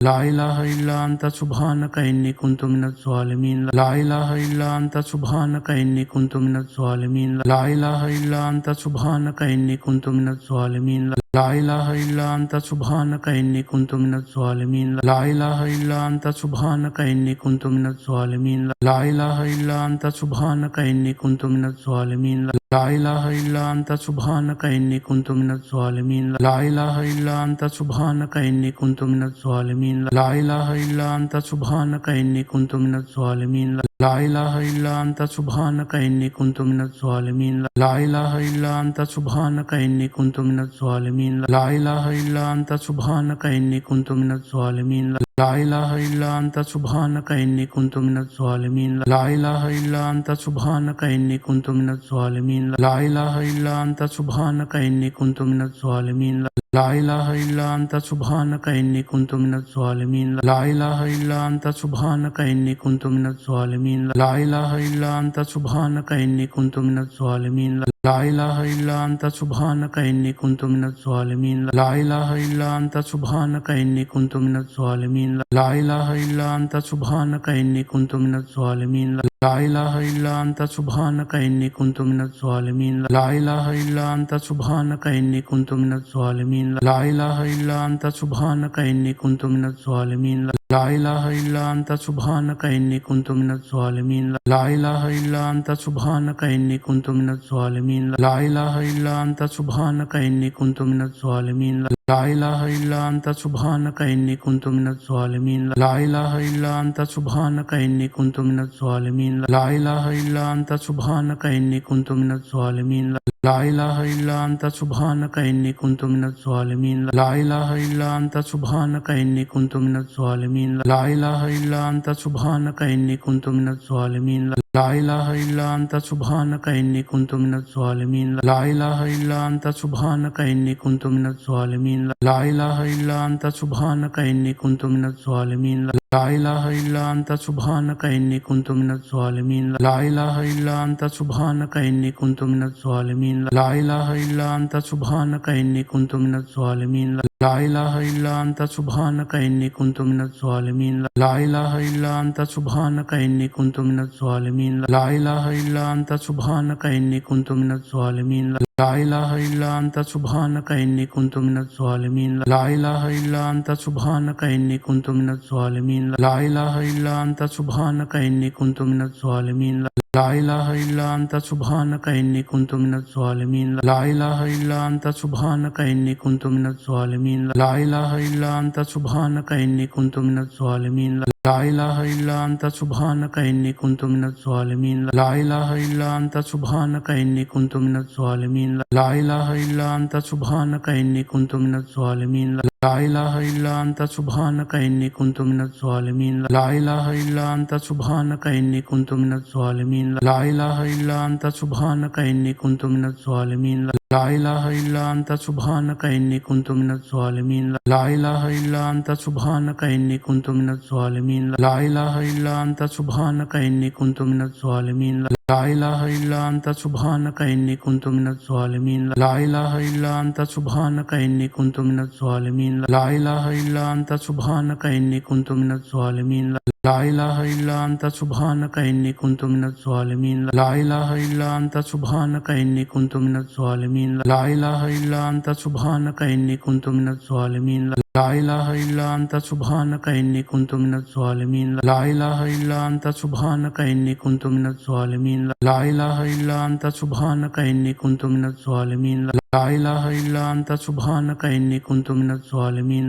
لا إله إلا أنت سبحانك إني كنت من الظالمين لا إله إلا أنت سبحانك إني كنت من الظالمين لا إله إلا أنت سبحانك إني كنت من الظالمين لا إله إلا أنت سبحانك إني كنت من الظالمين لا إله إلا أنت سبحانك إني كنت من الظالمين لا إله إلا أنت سبحانك إني كنت من الظالمين لا إله إلا أنت سبحانك إني كنت من الظالمين لا إله إلا أنت سبحانك إني كنت من الظالمين لا إله إلا أنت سبحانك إني كنت من الظالمين لا إله إلا أنت سبحانك إني كنت من الظالمين لا إله إلا أنت سبحانك إني كنت من الظالمين لا إله إلا أنت سبحانك إني كنت من الظالمين لا إله إلا أنت سبحانك إني كنت من الظالمين لا إله إلا أنت سبحانك إني كنت من الظالمين لا إله إلا أنت سبحانك إني كنت من الظالمين لا إله إلا أنت سبحانك إني كنت من الظالمين لا إله إلا أنت سبحانك إني كنت من الظالمين لا إله إلا أنت سبحانك إني كنت من الظالمين لا إله إلا أنت سبحانك إني كنت من الظالمين لا إله إلا أنت سبحانك إني كنت من الظالمين لا إله إلا أنت سبحانك إني كنت من الظالمين لا إله إلا أنت سبحانك إني كنت من الظالمين لا إله إلا أنت سبحانك إني كنت من الظالمين لا إله إلا أنت سبحانك إني كنت من الظالمين لا إله إلا أنت سبحانك إني كنت من الظالمين لا إله إلا أنت سبحانك إني كنت من الظالمين لا إله إلا أنت سبحانك إني كنت من الظالمين لا إله إلا أنت سبحانك إني كنت من الظالمين لا إله إلا أنت سبحانك إني كنت من الظالمين لا إله إلا أنت سبحانك إني كنت من الظالمين لا إله إلا أنت سبحانك إني كنت من الظالمين لا إله إلا أنت سبحانك إني كنت من الظالمين لا إله إلا أنت سبحانك إني كنت من الظالمين لا إله إلا أنت سبحانك إني كنت من الظالمين لا إله إلا أنت سبحانك إني كنت من الظالمين لا إله إلا أنت سبحانك إني كنت من الظالمين لا إله إلا أنت سبحانك إني كنت من الظالمين لا إله إلا أنت سبحانك إني كنت من الظالمين لا إله إلا أنت سبحانك إني كنت من الظالمين لا إله إلا أنت سبحانك إني كنت من الظالمين لا إله إلا أنت سبحانك إني كنت من الظالمين لا إله إلا أنت سبحانك إني كنت من الظالمين لا إله إلا أنت سبحانك إني كنت من الظالمين لا إله إلا أنت سبحانك إني كنت من الظالمين لا إله إلا أنت سبحانك إني كنت من الظالمين لا إله إلا أنت سبحانك إني كنت من الظالمين لا إله إلا أنت سبحانك إني كنت من الظالمين لا إله إلا أنت سبحانك إني كنت من الظالمين لا إله إلا أنت سبحانك إني كنت من الظالمين لا إله إلا أنت سبحانك إني كنت من الظالمين لا إله إلا أنت سبحانك إني كنت من الظالمين لا إله إلا أنت سبحانك إني كنت من الظالمين لا إله إلا أنت سبحانك إني كنت من الظالمين لا إله إلا أنت سبحانك إني كنت من الظالمين لا إله إلا أنت سبحانك إني كنت من الظالمين لا إله إلا أنت سبحانك إني كنت من الظالمين لا إله إلا أنت سبحانك إني كنت من الظالمين لا إله إلا أنت سبحانك إني كنت من الظالمين لا إله إلا أنت سبحانك إني كنت من الظالمين لا إله إلا أنت سبحانك إني كنت من الظالمين لا إله إلا أنت سبحانك إني كنت من الظالمين لا إله إلا أنت سبحانك إني كنت من الظالمين لا إله إلا أنت سبحانك إني كنت من الظالمين لا إله إلا أنت سبحانك إني كنت من الظالمين لا إله إلا أنت سبحانك إني كنت من الظالمين لا إله إلا أنت سبحانك إني كنت من الظالمين لا إله إلا أنت سبحانك إني كنت من الظالمين لا إله إلا أنت سبحانك إني كنت من الظالمين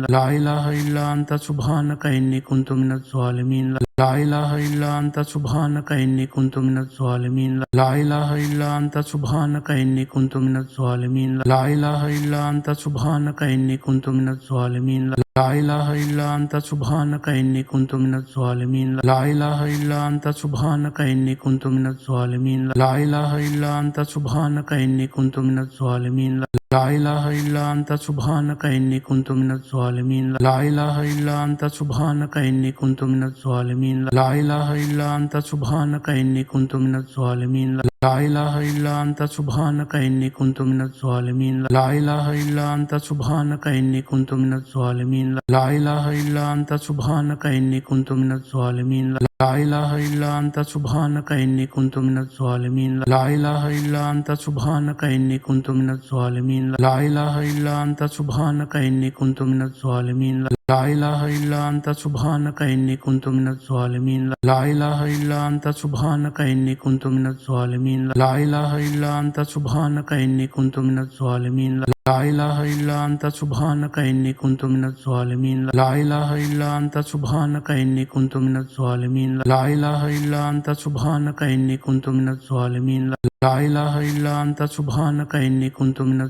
لا إله إلا أنت سبحانك إني كنت من الظالمين لا إله إلا أنت سبحانك إني كنت من الظالمين لا إله إلا أنت سبحانك إني كنت من الظالمين لا إله إلا أنت سبحانك إني كنت من الظالمين لا إله إلا أنت سبحانك إني كنت من الظالمين لا إله إلا أنت سبحانك إني كنت من الظالمين لا إله إلا أنت سبحانك إني كنت من الظالمين لا إله إلا أنت سبحانك إني كنت من الظالمين لا إله إلا أنت سبحانك إني كنت من الظالمين لا إله إلا أنت سبحانك إني كنت من الظالمين لا إله إلا أنت سبحانك إني كنت من الظالمين لا إله إلا أنت سبحانك إني كنت من الظالمين لا إله إلا أنت سبحانك إني كنت من الظالمين لا إله إلا أنت سبحانك إني كنت من الظالمين لا إله إلا أنت سبحانك إني كنت من الظالمين لا إله إلا أنت سبحانك إني كنت من الظالمين لا إله إلا أنت سبحانك إني كنت من الظالمين لا إله إلا أنت سبحانك إني كنت من الظالمين لا إله إلا أنت سبحانك إني كنت من الظالمين لا إله إلا أنت سبحانك إني كنت من الظالمين لا إله إلا أنت سبحانك إني كنت من الظالمين لا إله إلا أنت سبحانك إني كنت من الظالمين لا إله إلا أنت سبحانك إني كنت من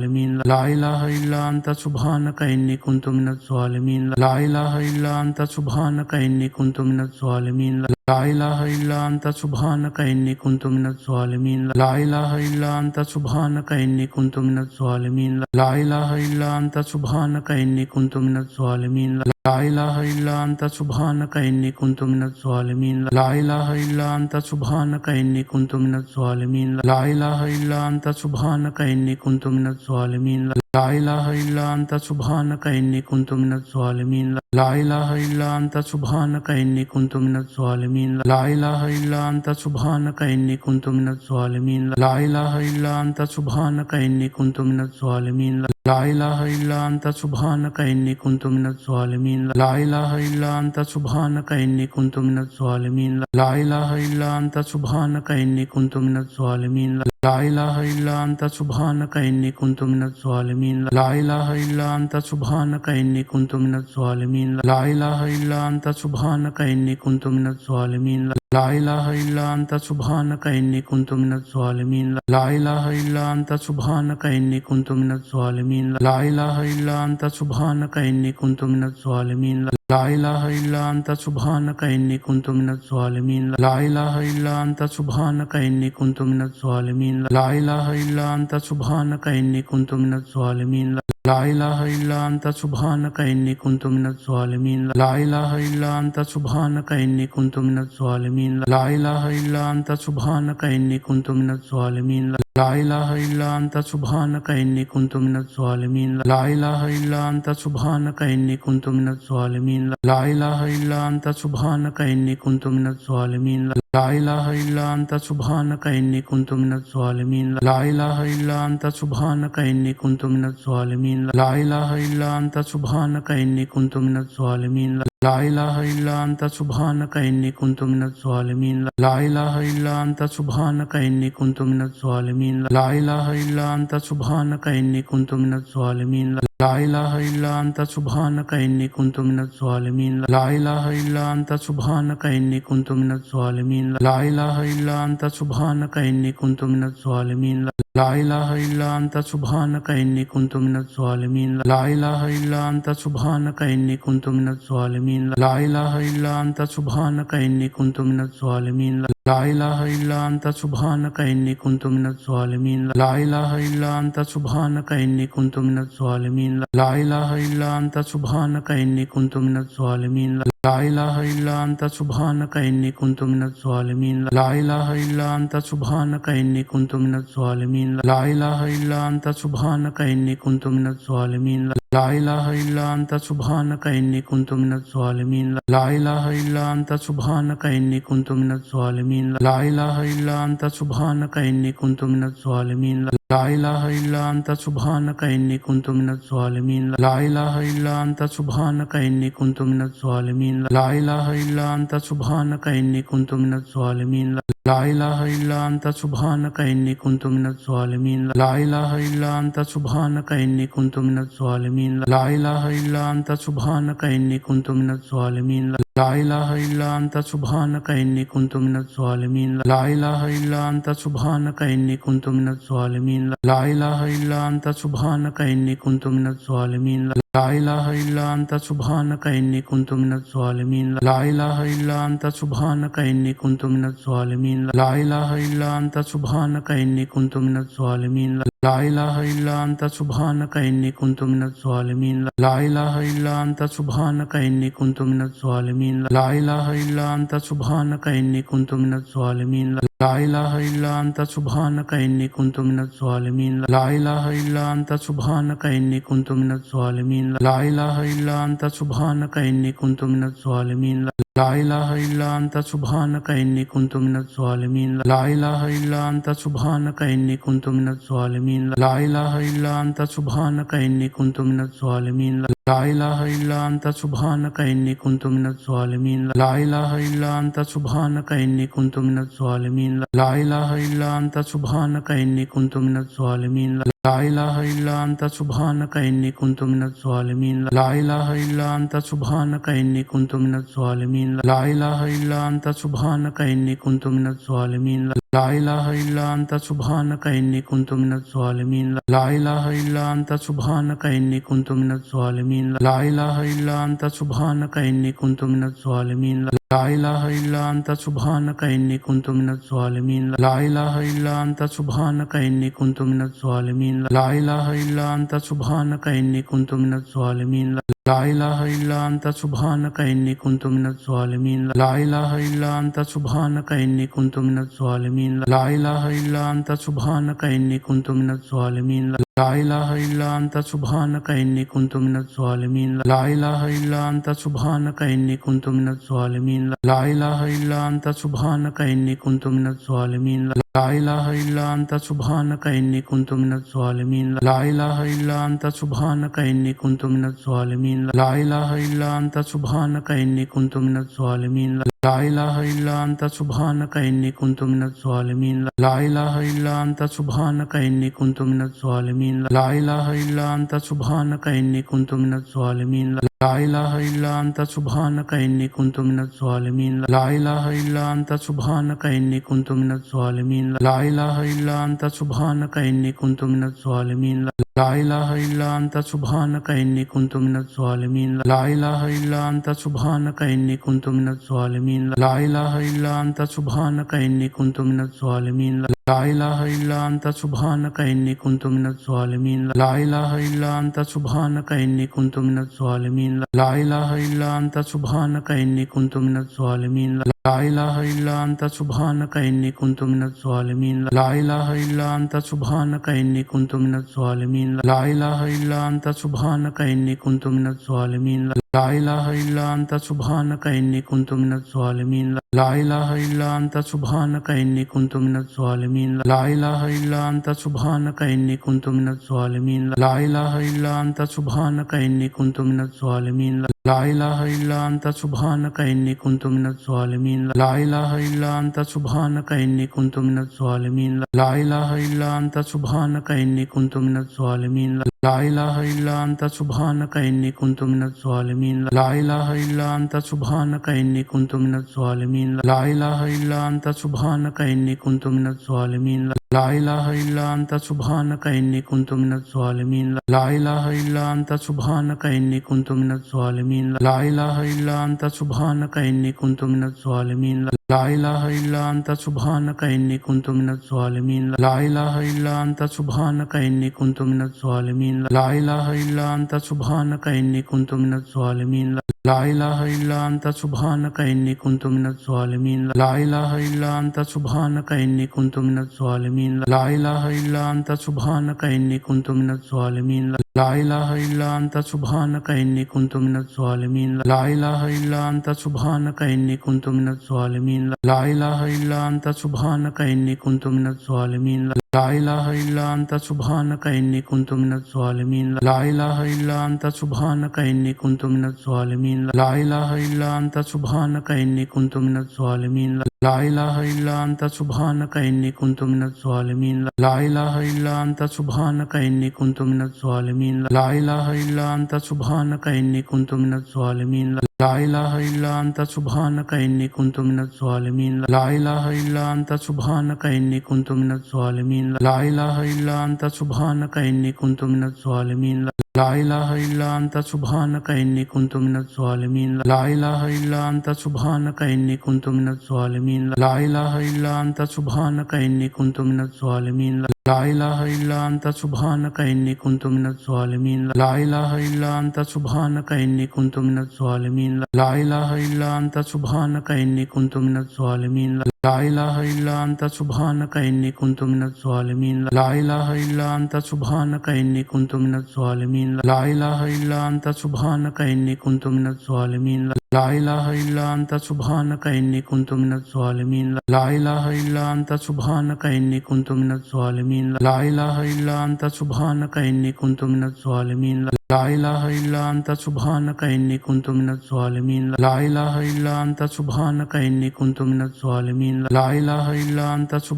الظالمين لا إله إلا أنت سبحانك إني كنت من الظالمين لا إله إلا أنت سبحانك إني كنت من الظالمين لا إله إلا أنت سبحانك إني كنت من الظالمين لا إله إلا أنت سبحانك إني كنت من الظالمين لا إله إلا أنت سبحانك إني كنت من الظالمين لا إله إلا أنت سبحانك إني كنت من الظالمين لا إله إلا أنت سبحانك إني كنت من الظالمين لا إله إلا أنت سبحانك إني كنت من الظالمين لا إله إلا أنت سبحانك إني كنت من الظالمين لا إله إلا أنت سبحانك إني كنت من الظالمين لا إله إلا أنت سبحانك إني كنت من الظالمين لا إله إلا أنت سبحانك إني كنت من الظالمين لا إله إلا أنت سبحانك إني كنت من الظالمين لا إله إلا أنت سبحانك إني كنت من الظالمين لا إله إلا أنت سبحانك إني كنت من الظالمين لا إله إلا أنت سبحانك إني كنت من الظالمين لا إله إلا أنت سبحانك إني كنت من الظالمين لا إله إلا أنت سبحانك إني كنت من الظالمين لا إله إلا أنت سبحانك إني كنت من الظالمين لا إله إلا أنت سبحانك إني كنت من الظالمين لا إله إلا أنت سبحانك إني كنت من الظالمين لا إله إلا أنت سبحانك إني كنت من الظالمين لا إله إلا أنت سبحانك إني كنت من الظالمين لا إله إلا أنت سبحانك إني كنت من الظالمين لا إله إلا أنت سبحانك إني كنت من الظالمين لا إله إلا أنت سبحانك إني كنت من الظالمين لا إله إلا أنت سبحانك إني كنت من الظالمين لا إله إلا أنت سبحانك إني كنت من الظالمين لا إله إلا أنت سبحانك إني كنت من الظالمين لا إله إلا أنت سبحانك إني كنت من الظالمين لا إله إلا أنت سبحانك إني كنت من الظالمين لا إله إلا أنت سبحانك إني كنت من الظالمين لا إله إلا أنت سبحانك إني كنت من الظالمين لا إله إلا أنت سبحانك إني كنت من الظالمين لا إله إلا أنت سبحانك إني كنت من الظالمين لا إله إلا أنت سبحانك إني كنت من الظالمين لا إله إلا أنت سبحانك إني كنت من الظالمين لا إله إلا أنت سبحانك إني كنت من الظالمين لا إله إلا أنت سبحانك إني كنت من الظالمين لا إله إلا أنت سبحانك إني كنت من الظالمين لا إله إلا أنت سبحانك إني كنت من الظالمين لا إله إلا أنت سبحانك إني كنت من الظالمين لا إله إلا أنت سبحانك إني كنت من الظالمين لا إله إلا أنت سبحانك إني كنت من الظالمين لا إله إلا أنت سبحانك إني كنت من الظالمين لا إله إلا أنت سبحانك إني كنت من الظالمين لا إله إلا أنت سبحانك إني كنت من الظالمين لا إله إلا أنت سبحانك إني كنت من الظالمين لا إله إلا أنت سبحانك إني كنت من الظالمين لا إله إلا أنت سبحانك إني كنت من الظالمين لا إله إلا أنت سبحانك إني كنت من الظالمين لا إله إلا أنت سبحانك إني كنت من الظالمين لا إله إلا أنت سبحانك إني كنت من الظالمين لا إله إلا أنت سبحانك إني كنت من الظالمين لا إله إلا أنت سبحانك إني كنت من الظالمين لا إله إلا أنت سبحانك إني كنت من الظالمين لا إله إلا أنت سبحانك إني كنت من الظالمين لا إله إلا أنت سبحانك إني كنت من الظالمين لا إله إلا أنت سبحانك إني كنت من الظالمين لا إله إلا أنت سبحانك إني كنت من الظالمين لا إله إلا أنت سبحانك إني كنت من الظالمين لا إله إلا أنت سبحانك إني كنت من الظالمين لا إله إلا أنت سبحانك إني كنت من الظالمين لا إله إلا أنت سبحانك إني كنت من الظالمين لا إله إلا أنت سبحانك إني كنت من الظالمين لا إله إلا أنت سبحانك إني كنت من الظالمين لا إله إلا أنت سبحانك إني كنت من الظالمين لا إله إلا أنت سبحانك إني كنت من الظالمين لا إله إلا أنت سبحانك إني كنت من الظالمين لا إله إلا أنت سبحانك إني كنت من الظالمين لا إله إلا أنت سبحانك إني كنت من الظالمين لا إله إلا أنت سبحانك إني كنت من الظالمين لا إله إلا أنت سبحانك إني كنت من الظالمين لا إله إلا أنت سبحانك إني كنت من الظالمين لا إله إلا أنت سبحانك إني كنت من الظالمين لا إله إلا أنت سبحانك إني كنت من الظالمين لا إله إلا أنت سبحانك إني كنت من الظالمين لا إله إلا أنت سبحانك إني كنت من الظالمين لا إله إلا أنت سبحانك إني كنت من الظالمين لا إله إلا أنت سبحانك إني كنت من الظالمين لا إله إلا أنت سبحانك إني كنت من الظالمين لا إله إلا أنت سبحانك إني كنت من الظالمين لا إله إلا أنت سبحانك إني كنت من الظالمين لا إله إلا أنت سبحانك إني كنت من الظالمين لا إله إلا أنت سبحانك إني كنت من الظالمين لا إله إلا أنت سبحانك إني كنت من الظالمين لا إله إلا أنت سبحانك إني كنت من الظالمين لا إله إلا أنت سبحانك إني كنت من الظالمين لا إله إلا أنت سبحانك إني كنت من الظالمين لا إله إلا أنت سبحانك إني كنت من الظالمين لا إله إلا أنت سبحانك إني كنت من الظالمين لا إله إلا أنت سبحانك إني كنت من الظالمين لا إله إلا أنت سبحانك إني كنت من الظالمين لا إله إلا أنت سبحانك إني كنت من الظالمين لا إله إلا أنت سبحانك إني كنت من الظالمين لا إله إلا أنت سبحانك إني كنت من الظالمين لا إله إلا أنت سبحانك إني كنت من الظالمين لا إله إلا أنت سبحانك إني كنت من الظالمين لا إله إلا أنت سبحانك إني كنت من الظالمين لا إله إلا أنت سبحانك إني كنت من الظالمين لا إله إلا أنت سبحانك إني كنت من الظالمين لا إله إلا أنت سبحانك إني كنت من الظالمين لا إله إلا أنت سبحانك إني كنت من الظالمين لا إله إلا أنت سبحانك إني كنت من الظالمين لا إله إلا أنت سبحانك إني كنت من الظالمين لا إله إلا أنت سبحانك إني كنت من الظالمين لا إله إلا أنت سبحانك إني كنت من الظالمين لا إله إلا أنت سبحانك إني كنت من الظالمين لا إله إلا أنت سبحانك إني كنت من الظالمين لا إله إلا أنت سبحانك إني كنت من الظالمين لا إله إلا أنت سبحانك إني كنت من الظالمين لا إله إلا أنت سبحانك إني كنت من الظالمين لا إله إلا أنت سبحانك إني كنت من الظالمين لا إله إلا أنت سبحانك إني كنت من الظالمين لا إله إلا أنت سبحانك إني كنت من الظالمين لا إله إلا أنت سبحانك إني كنت من الظالمين لا إله إلا أنت سبحانك إني كنت من الظالمين لا إله إلا أنت سبحانك إني كنت من الظالمين لا إله إلا أنت سبحانك إني كنت من الظالمين لا إله إلا أنت سبحانك إني كنت من الظالمين لا إله إلا أنت سبحانك إني كنت من الظالمين لا إله إلا أنت سبحانك إني كنت من الظالمين لا إله إلا أنت سبحانك إني كنت من الظالمين لا إله إلا أنت سبحانك إني كنت من الظالمين لا إله إلا أنت سبحانك إني كنت من الظالمين لا إله إلا أنت سبحانك إني كنت من الظالمين لا إله إلا أنت سبحانك إني كنت من الظالمين لا إله إلا أنت سبحانك إني كنت من الظالمين لا إله إلا أنت سبحانك إني كنت من الظالمين لا إله إلا أنت سبحانك إني كنت من الظالمين لا إله إلا أنت سبحانك إني كنت من الظالمين لا إله إلا أنت سبحانك إني كنت من الظالمين لا إله إلا أنت سبحانك إني كنت من الظالمين لا إله إلا أنت سبحانك إني كنت من الظالمين لا إله إلا أنت سبحانك إني كنت من الظالمين لا إله إلا أنت سبحانك إني كنت من الظالمين لا إله إلا أنت سبحانك إني كنت من الظالمين لا إله إلا أنت سبحانك إني كنت من الظالمين لا إله إلا أنت سبحانك إني كنت من الظالمين لا إله إلا أنت سبحانك إني كنت من الظالمين لا إله إلا أنت سبحانك إني كنت من الظالمين لا إله إلا أنت سبحانك إني كنت من الظالمين لا إله إلا أنت سبحانك إني كنت من الظالمين لا إله إلا أنت سبحانك إني كنت من الظالمين لا إله إلا أنت سبحانك إني كنت من الظالمين لا إله إلا أنت سبحانك إني كنت من الظالمين لا إله إلا أنت سبحانك إني كنت من الظالمين لا إله إلا أنت سبحانك إني كنت من الظالمين لا إله إلا أنت سبحانك إني كنت من الظالمين لا إله إلا أنت سبحانك إني كنت من الظالمين لا إله إلا أنت سبحانك إني كنت من الظالمين لا إله إلا أنت سبحانك إني كنت من الظالمين لا إله إلا أنت سبحانك إني كنت من الظالمين لا إله إلا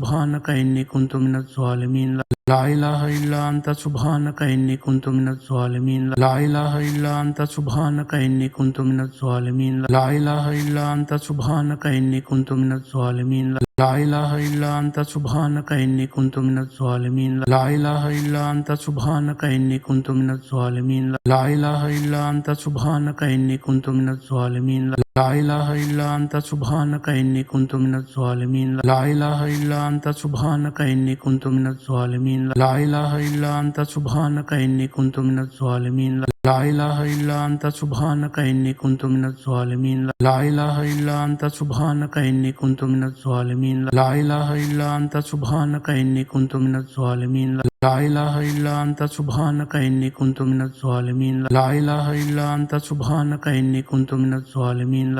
أنت سبحانك إني كنت من الظالمين لا إله إلا أنت سبحانك إني كنت من الظالمين لا إله إلا أنت سبحانك إني كنت من الظالمين لا إله إلا أنت سبحانك إني كنت من الظالمين لا إله إلا أنت سبحانك إني كنت من الظالمين لا إله إلا أنت سبحانك إني كنت من الظالمين لا إله إلا أنت سبحانك إني كنت من الظالمين لا إله إلا أنت سبحانك إني كنت من الظالمين لا إله إلا أنت سبحانك إني كنت من الظالمين لا إله إلا أنت سبحانك إني كنت من الظالمين لا إله إلا أنت سبحانك إني كنت من الظالمين لا إله إلا أنت سبحانك إني كنت من الظالمين لا إله إلا أنت سبحانك إني كنت من الظالمين لا إله إلا أنت سبحانك إني كنت من الظالمين لا إله إلا أنت سبحانك إني كنت من الظالمين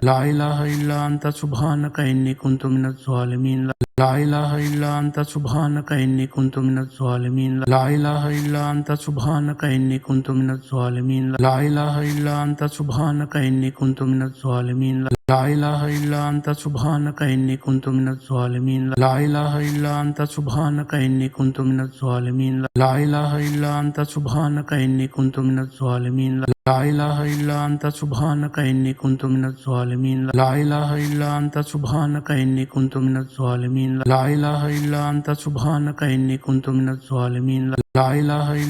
لا إله إلا أنت سبحانك إني كنت من الظالمين لا إله إلا أنت سبحانك إني كنت من الظالمين لا إله إلا أنت سبحانك إني كنت من الظالمين لا إله إلا أنت سبحانك إني كنت من الظالمين لا إله إلا أنت سبحانك إني كنت من الظالمين لا إله إلا أنت سبحانك إني كنت من الظالمين لا إله إلا أنت سبحانك إني كنت من الظالمين لا إله إلا أنت سبحانك إني كنت من الظالمين لا إله إلا أنت سبحانك إني كنت من الظالمين لا إله إلا أنت سبحانك إني كنت من الظالمين لا إله إلا أنت سبحانك إني كنت من الظالمين لا إله إلا أنت سبحانك إني كنت من الظالمين لا إله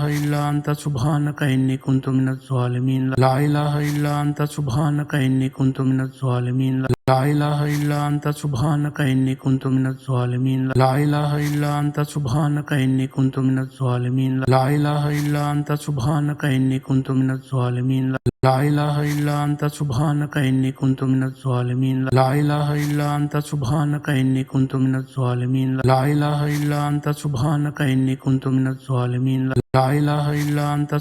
إلا أنت سبحانك إني كنت من الظالمين لا إله إلا أنت سبحانك إني كنت من الظالمين لا إله إلا أنت سبحانك إني كنت من الظالمين لا إله إلا أنت سبحانك إني كنت من الظالمين لا إله إلا أنت سبحانك إني كنت من الظالمين لا إله إلا أنت سبحانك إني كنت من الظالمين لا إله إلا أنت سبحانك إني كنت من الظالمين لا إله إلا أنت سبحانك إني كنت من الظالمين لا إله إلا أنت سبحانك إني كنت من الظالمين لا إله إلا أنت سبحانك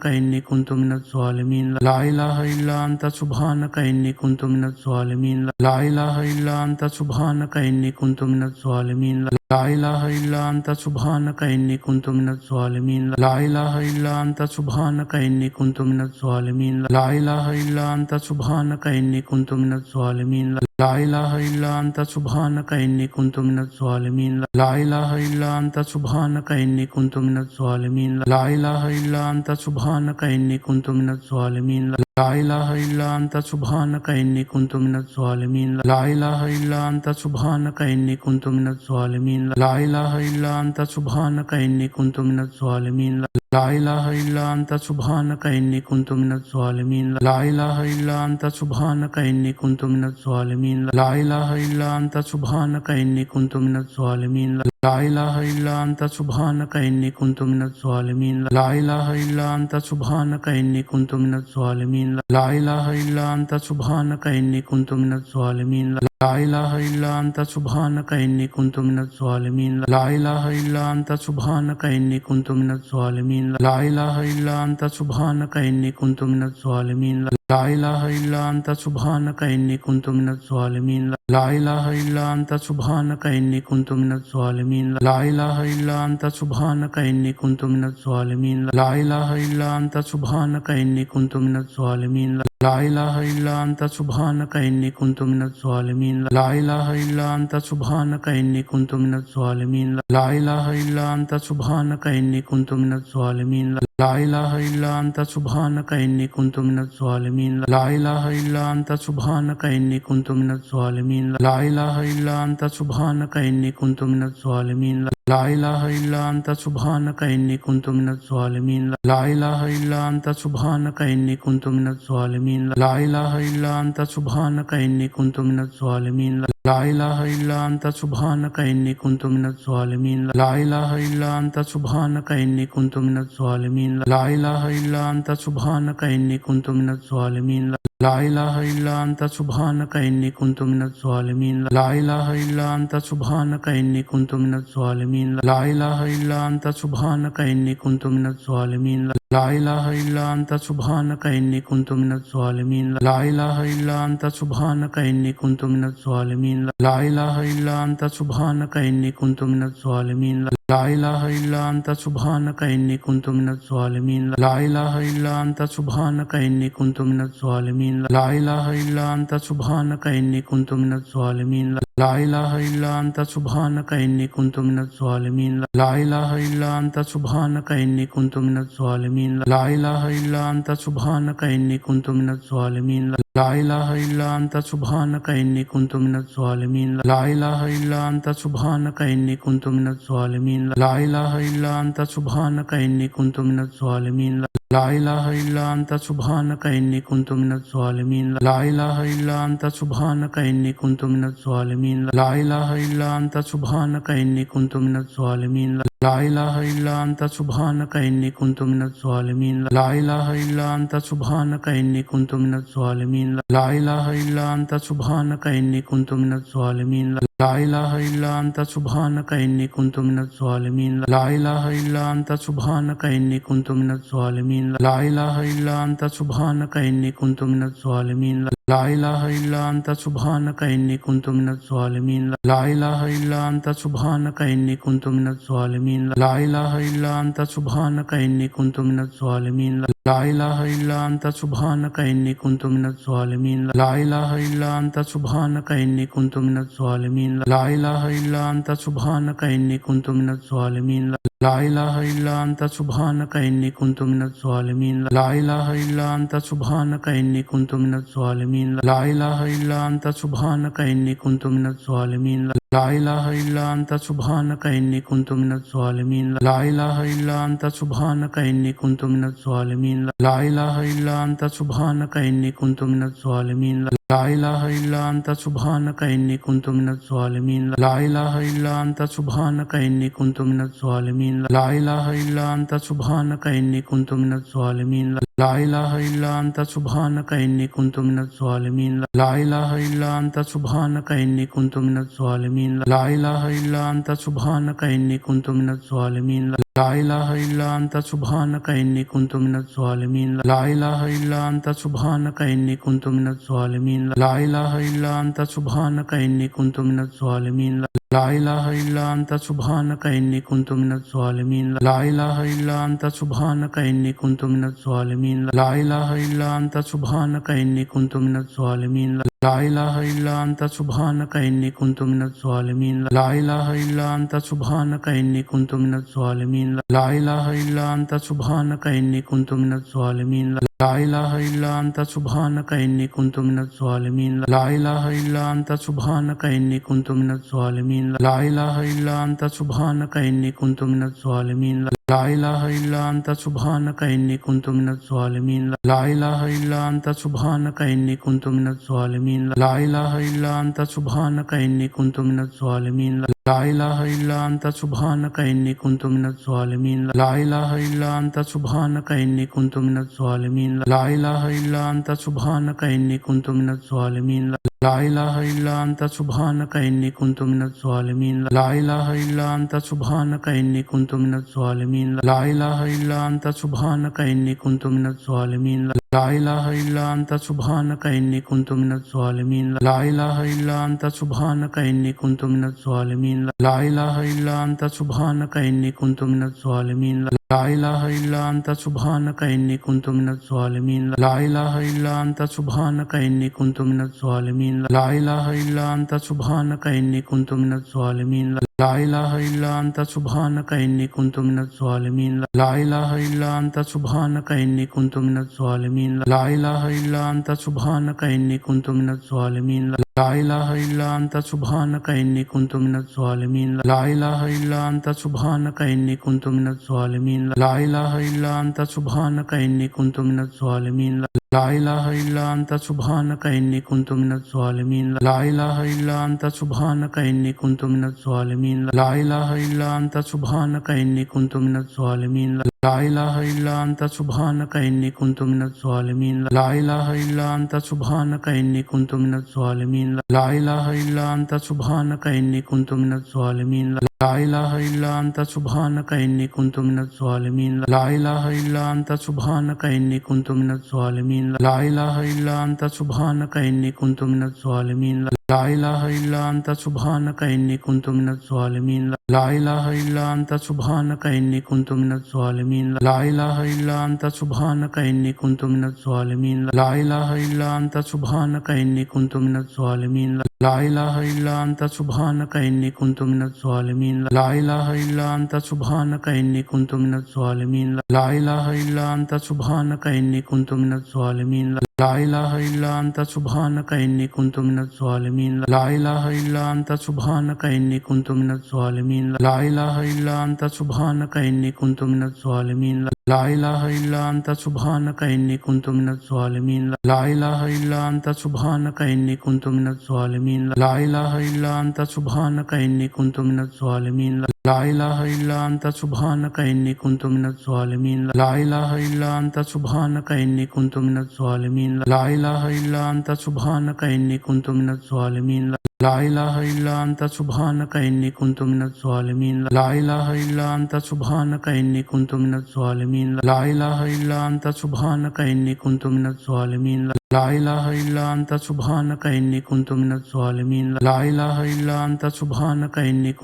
إني كنت من الظالمين لا إله إلا أنت سبحانك إني كنت من الظالمين لا إله إلا أنت سبحانك إني كنت من الظالمين لا إله إلا أنت سبحانك إني كنت من الظالمين لا إله إلا أنت سبحانك إني كنت من الظالمين لا إله إلا أنت سبحانك إني كنت من الظالمين لا إله إلا أنت سبحانك إني كنت من الظالمين لا إله إلا أنت سبحانك إني كنت من الظالمين لا إله إلا أنت سبحانك إني كنت من الظالمين لا إله إلا أنت سبحانك إني كنت من الظالمين لا إله إلا أنت سبحانك إني كنت من الظالمين لا إله إلا أنت سبحانك إني كنت من الظالمين لا إله إلا أنت سبحانك إني كنت من الظالمين لا إله إلا أنت سبحانك إني كنت من الظالمين لا إله إلا أنت سبحانك إني كنت من الظالمين لا إله إلا أنت سبحانك إني كنت من الظالمين لا إله إلا أنت سبحانك إني كنت من الظالمين لا إله إلا أنت سبحانك إني كنت من الظالمين لا إله إلا أنت سبحانك إني كنت من الظالمين لا إله إلا أنت سبحانك إني كنت من الظالمين لا إله إلا أنت سبحانك إني كنت من الظالمين لا إله إلا أنت سبحانك إني كنت من الظالمين لا إله إلا أنت سبحانك إني كنت من الظالمين لا إله إلا أنت سبحانك إني كنت من الظالمين لا إله إلا أنت سبحانك إني كنت من الظالمين لا إله إلا أنت سبحانك إني كنت من الظالمين لا إله إلا أنت سبحانك إني كنت من الظالمين لا إله إلا أنت سبحانك إني كنت من الظالمين لا إله إلا أنت سبحانك إني كنت من الظالمين لا إله إلا أنت سبحانك إني كنت من الظالمين لا إله إلا أنت سبحانك إني كنت من الظالمين لا إله إلا أنت سبحانك إني كنت من الظالمين لا إله إلا أنت سبحانك إني كنت من الظالمين لا إله إلا أنت سبحانك إني كنت من الظالمين لا إله إلا أنت سبحانك إني كنت من الظالمين لا إله إلا أنت سبحانك إني كنت من الظالمين لا إله إلا أنت سبحانك إني كنت من الظالمين لا إله إلا أنت سبحانك إني كنت من الظالمين لا إله إلا أنت سبحانك إني كنت من الظالمين لا إله إلا أنت سبحانك إني كنت من الظالمين لا إله إلا أنت سبحانك إني كنت من الظالمين لا إله إلا أنت سبحانك إني كنت من الظالمين لا إله إلا أنت سبحانك إني كنت من الظالمين لا إله إلا أنت سبحانك إني كنت من الظالمين لا إله إلا أنت سبحانك إني كنت من الظالمين لا إله إلا أنت سبحانك إني كنت من الظالمين لا إله إلا أنت سبحانك إني كنت من الظالمين لا إله إلا أنت سبحانك إني كنت من الظالمين لا إله إلا أنت سبحانك إني كنت من الظالمين لا إله إلا أنت سبحانك إني كنت من الظالمين لا إله إلا أنت سبحانك إني كنت من الظالمين لا إله إلا أنت سبحانك إني كنت من الظالمين لا إله إلا أنت سبحانك إني كنت من الظالمين لا إله إلا أنت سبحانك إني كنت من الظالمين لا إله إلا أنت سبحانك إني كنت من الظالمين لا إله إلا أنت سبحانك إني كنت من الظالمين لا إله إلا أنت سبحانك إني كنت من الظالمين لا إله إلا أنت سبحانك إني كنت من الظالمين لا إله إلا أنت سبحانك إني كنت من الظالمين لا إله إلا أنت سبحانك إني كنت من الظالمين لا إله إلا أنت سبحانك إني كنت من الظالمين لا إله إلا أنت سبحانك إني كنت من الظالمين لا إله إلا أنت سبحانك إني كنت من الظالمين لا إله إلا أنت سبحانك إني كنت من الظالمين لا إله إلا أنت سبحانك إني كنت من الظالمين لا إله إلا أنت سبحانك إني كنت من الظالمين لا إله إلا أنت سبحانك إني كنت من الظالمين لا إله إلا أنت سبحانك إني كنت من الظالمين لا إله إلا أنت سبحانك إني كنت من الظالمين لا إله إلا أنت سبحانك إني كنت من الظالمين لا إله إلا أنت سبحانك إني كنت من الظالمين لا إله إلا أنت سبحانك إني كنت من الظالمين لا إله إلا أنت سبحانك إني كنت من الظالمين لا إله إلا أنت سبحانك إني كنت من الظالمين لا إله إلا أنت سبحانك إني كنت من الظالمين لا إله إلا أنت سبحانك إني كنت من الظالمين لا إله إلا أنت سبحانك إني كنت من الظالمين لا إله إلا أنت سبحانك إني كنت من الظالمين لا إله إلا أنت سبحانك إني كنت من الظالمين لا إله إلا أنت سبحانك إني كنت من الظالمين لا إله إلا أنت سبحانك إني كنت من الظالمين لا إله إلا أنت سبحانك إني كنت من الظالمين لا إله إلا أنت سبحانك إني كنت من الظالمين لا إله إلا أنت سبحانك إني كنت من الظالمين لا إله إلا أنت سبحانك إني كنت من الظالمين لا إله إلا أنت سبحانك إني كنت من الظالمين لا إله إلا أنت سبحانك إني كنت من الظالمين لا إله إلا أنت سبحانك إني كنت من الظالمين لا إله إلا أنت سبحانك إني كنت من الظالمين لا إله إلا أنت سبحانك إني كنت من الظالمين لا إله إلا أنت سبحانك إني كنت من الظالمين لا إله إلا أنت سبحانك إني كنت من الظالمين لا إله إلا أنت سبحانك إني كنت من الظالمين لا إله إلا أنت سبحانك إني كنت من الظالمين لا إله إلا أنت سبحانك إني كنت من الظالمين لا إله إلا أنت سبحانك إني كنت من الظالمين لا إله إلا أنت سبحانك إني كنت من الظالمين لا إله إلا أنت سبحانك إني كنت من الظالمين لا إله إلا أنت سبحانك إني كنت من الظالمين لا إله إلا أنت سبحانك إني كنت من الظالمين لا إله إلا أنت سبحانك إني كنت من الظالمين لا إله إلا أنت سبحانك إني كنت من الظالمين لا إله إلا أنت سبحانك إني كنت من الظالمين لا إله إلا أنت سبحانك إني كنت من الظالمين لا إله إلا أنت سبحانك إني كنت من الظالمين لا إله إلا أنت سبحانك إني كنت من الظالمين لا إله إلا أنت سبحانك إني كنت من الظالمين لا إله إلا أنت سبحانك إني كنت من الظالمين لا إله إلا أنت سبحانك إني كنت من الظالمين لا إله إلا أنت سبحانك إني كنت من الظالمين لا إله إلا أنت سبحانك إني كنت من الظالمين لا إله إلا أنت سبحانك إني كنت من الظالمين لا إله إلا أنت سبحانك إني كنت من الظالمين لا إله إلا أنت سبحانك إني كنت من الظالمين لا إله إلا أنت سبحانك إني كنت من الظالمين لا إله إلا أنت سبحانك إني كنت من الظالمين لا إله إلا أنت سبحانك إني كنت من الظالمين لا إله إلا أنت سبحانك إني كنت من الظالمين لا إله إلا أنت سبحانك إني كنت من الظالمين لا إله إلا أنت سبحانك إني كنت من الظالمين لا إله إلا أنت سبحانك إني كنت من الظالمين لا إله إلا أنت سبحانك إني كنت من الظالمين لا إله إلا أنت سبحانك إني كنت من الظالمين لا إله إلا أنت سبحانك إني كنت من الظالمين لا إله إلا أنت سبحانك إني كنت من الظالمين لا إله إلا أنت سبحانك إني كنت من الظالمين لا إله إلا أنت سبحانك إني كنت من الظالمين لا إله إلا أنت سبحانك إني كنت من الظالمين لا إله إلا أنت سبحانك إني كنت من الظالمين لا إله إلا أنت سبحانك إني كنت من الظالمين لا إله إلا أنت سبحانك إني كنت من الظالمين لا إله إلا أنت سبحانك إني كنت من الظالمين لا إله إلا أنت سبحانك إني كنت من الظالمين لا إله إلا أنت سبحانك إني كنت من الظالمين لا إله إلا أنت سبحانك إني كنت من الظالمين لا إله إلا أنت سبحانك إني كنت من الظالمين لا إله إلا أنت سبحانك إني كنت من الظالمين لا إله إلا أنت سبحانك إني كنت من الظالمين لا إله إلا أنت سبحانك إني كنت من الظالمين لا إله إلا أنت سبحانك إني كنت من الظالمين لا إله إلا أنت سبحانك إني كنت من الظالمين لا إله إلا أنت سبحانك إني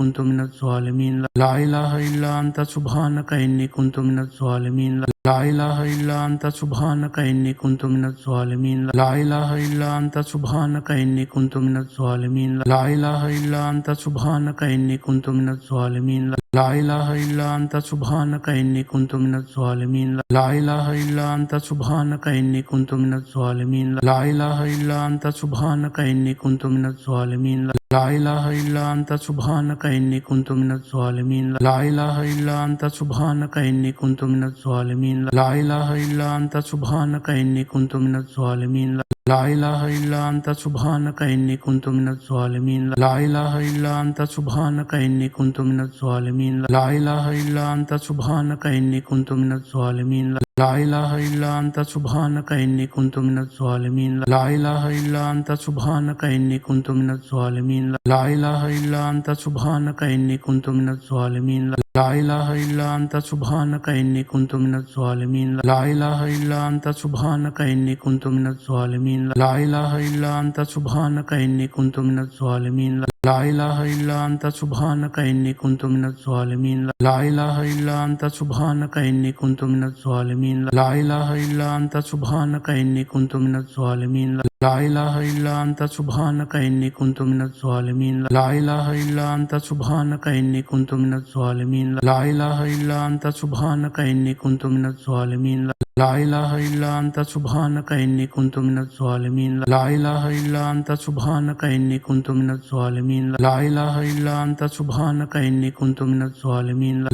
كنت من الظالمين لا إله إلا أنت سبحانك إني كنت من الظالمين لا إله إلا أنت سبحانك إني كنت من الظالمين لا إله إلا أنت سبحانك إني كنت من الظالمين لا إله إلا أنت سبحانك إني كنت من الظالمين لا إله إلا أنت سبحانك إني كنت من الظالمين لا إله إلا أنت سبحانك إني كنت من الظالمين لا إله إلا أنت سبحانك إني كنت من الظالمين لا إله إلا أنت سبحانك إني كنت من الظالمين لا إله إلا أنت سبحانك إني كنت من الظالمين لا إله إلا أنت سبحانك إني كنت من الظالمين لا إله إلا أنت سبحانك إني كنت من الظالمين لا إله إلا أنت سبحانك إني كنت من الظالمين لا إله إلا أنت سبحانك إني كنت من الظالمين لا إله إلا أنت سبحانك إني كنت من الظالمين لا إله إلا أنت سبحانك إني كنت من الظالمين لا إله إلا أنت سبحانك إني كنت من الظالمين لا إله إلا أنت سبحانك إني كنت من الظالمين لا إله إلا أنت سبحانك إني كنت من الظالمين لا إله إلا أنت سبحانك إني كنت من الظالمين لا إله إلا أنت سبحانك إني كنت من الظالمين لا إله إلا أنت سبحانك إني كنت من الظالمين لا إله إلا أنت سبحانك إني كنت من الظالمين لا إله إلا أنت سبحانك إني كنت من الظالمين لا إله إلا أنت سبحانك إني كنت من الظالمين لا إله إلا أنت سبحانك إني كنت من الظالمين لا إله إلا أنت سبحانك إني كنت من الظالمين لا إله إلا أنت سبحانك إني كنت من الظالمين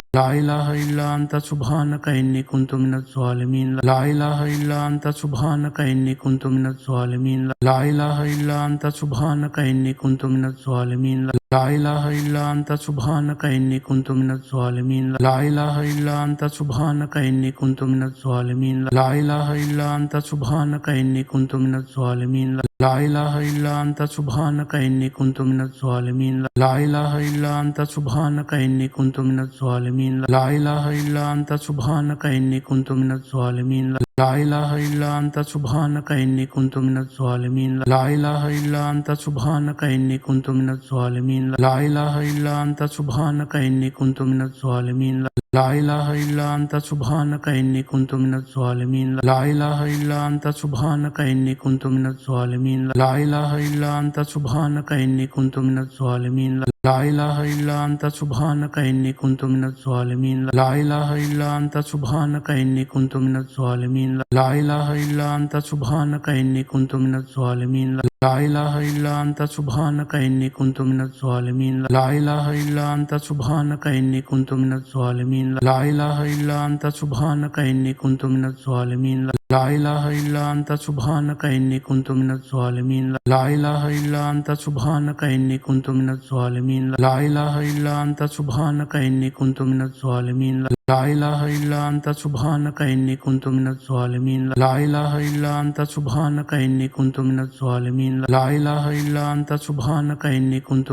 لا إله إلا أنت سبحانك إني كنت من الظالمين لا إله إلا أنت سبحانك إني كنت من الظالمين لا إله إلا أنت سبحانك إني كنت من الظالمين لا إله إلا أنت سبحانك إني كنت من الظالمين لا إله إلا أنت سبحانك إني كنت من الظالمين لا إله إلا أنت سبحانك إني كنت من الظالمين لا إله إلا أنت سبحانك إني كنت من الظالمين لا إله إلا أنت سبحانك إني كنت من الظالمين لا إله إلا أنت سبحانك إني كنت من الظالمين لا إله إلا أنت سبحانك إني كنت من الظالمين لا إله إلا أنت سبحانك إني كنت من الظالمين لا إله إلا أنت سبحانك إني كنت من الظالمين لا إله إلا أنت سبحانك إني كنت من الظالمين لا إله إلا أنت سبحانك إني كنت من الظالمين لا إله إلا أنت سبحانك إني كنت من الظالمين لا إله إلا أنت سبحانك إني كنت من الظالمين لا إله إلا أنت سبحانك إني كنت من الظالمين لا إله إلا أنت سبحانك إني كنت من الظالمين لا إله إلا أنت سبحانك إني كنت من الظالمين لا إله إلا أنت سبحانك إني كنت من الظالمين لا إله إلا أنت سبحانك إني كنت من الظالمين لا إله إلا أنت سبحانك إني كنت من الظالمين لا إله إلا أنت سبحانك إني كنت من الظالمين لا إله إلا أنت سبحانك إني كنت من الظالمين لا إله إلا أنت سبحانك إني كنت من الظالمين لا إله إلا أنت سبحانك إني كنت من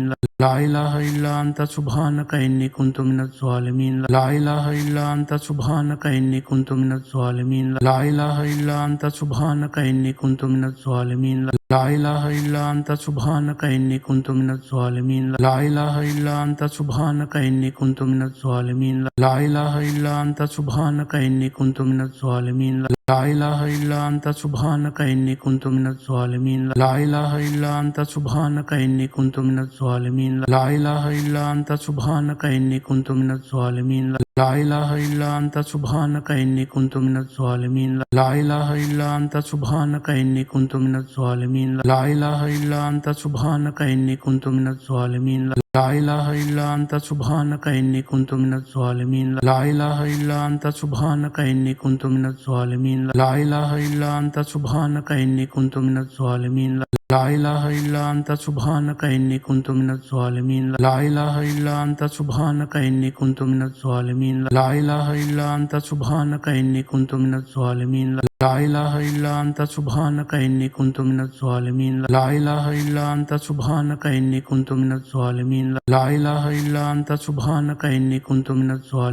الظالمين لا إله إلا أنت سبحانك إني كنت من الظالمين لا إله إلا أنت سبحانك إني كنت من الظالمين لا إله إلا أنت سبحانك إني كنت من الظالمين لا إله إلا أنت سبحانك إني كنت من الظالمين لا إله إلا أنت سبحانك إني كنت من الظالمين لا إله إلا أنت سبحانك إني كنت من الظالمين لا إله إلا أنت سبحانك إني كنت من الظالمين لا إله إلا أنت سبحانك إني كنت من الظالمين لا إله إلا أنت سبحانك إني كنت من الظالمين لا إله إلا أنت سبحانك إني كنت من الظالمين لا إله إلا أنت سبحانك إني كنت من الظالمين لا إله إلا أنت سبحانك إني كنت من الظالمين لا إله إلا أنت سبحانك إني كنت من الظالمين لا إله إلا أنت سبحانك إني كنت من الظالمين لا إله إلا أنت سبحانك إني كنت من الظالمين لا إله إلا أنت سبحانك إني كنت من الظالمين لا إله إلا أنت سبحانك إني كنت من الظالمين لا إله إلا أنت سبحانك إني كنت من الظالمين لا إله إلا أنت سبحانك إني كنت من الظالمين لا إله إلا أنت سبحانك إني كنت من الظالمين لا إله إلا أنت سبحانك إني كنت من الظالمين لا إله إلا أنت سبحانك إني كنت من الظالمين لا إله إلا أنت سبحانك إني كنت من الظالمين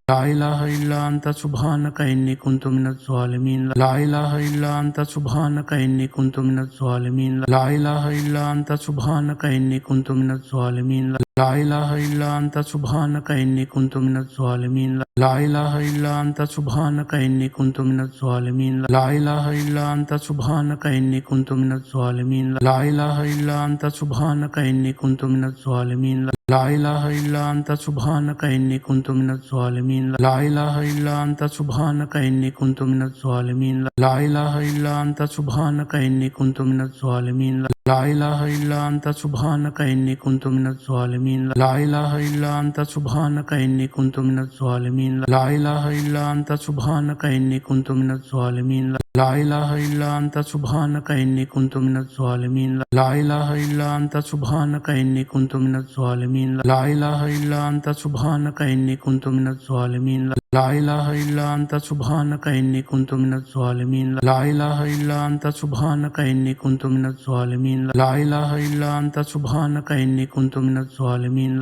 لا إله إلا أنت سبحانك إني كنت من الظالمين لا إله إلا أنت سبحانك إني كنت من الظالمين لا إله إلا أنت سبحانك إني كنت من الظالمين لا إله إلا أنت سبحانك إني كنت من الظالمين لا إله إلا أنت سبحانك إني كنت من الظالمين لا إله إلا أنت سبحانك إني كنت من الظالمين لا إله إلا أنت سبحانك إني كنت من الظالمين لا إله إلا أنت سبحانك إني كنت من الظالمين لا إله إلا أنت سبحانك إني كنت من الظالمين لا إله إلا أنت سبحانك إني كنت من الظالمين لا إله إلا أنت سبحانك إني كنت من الظالمين لا إله إلا أنت سبحانك إني كنت من الظالمين لا إله إلا أنت سبحانك إني كنت من الظالمين لا إله إلا أنت سبحانك إني كنت من الظالمين لا إله إلا أنت سبحانك إني كنت من الظالمين لا إله إلا أنت سبحانك إني كنت من الظالمين لا إله إلا أنت سبحانك إني كنت من الظالمين لا إله إلا أنت سبحانك إني كنت من الظالمين لا إله إلا أنت سبحانك إني كنت من الظالمين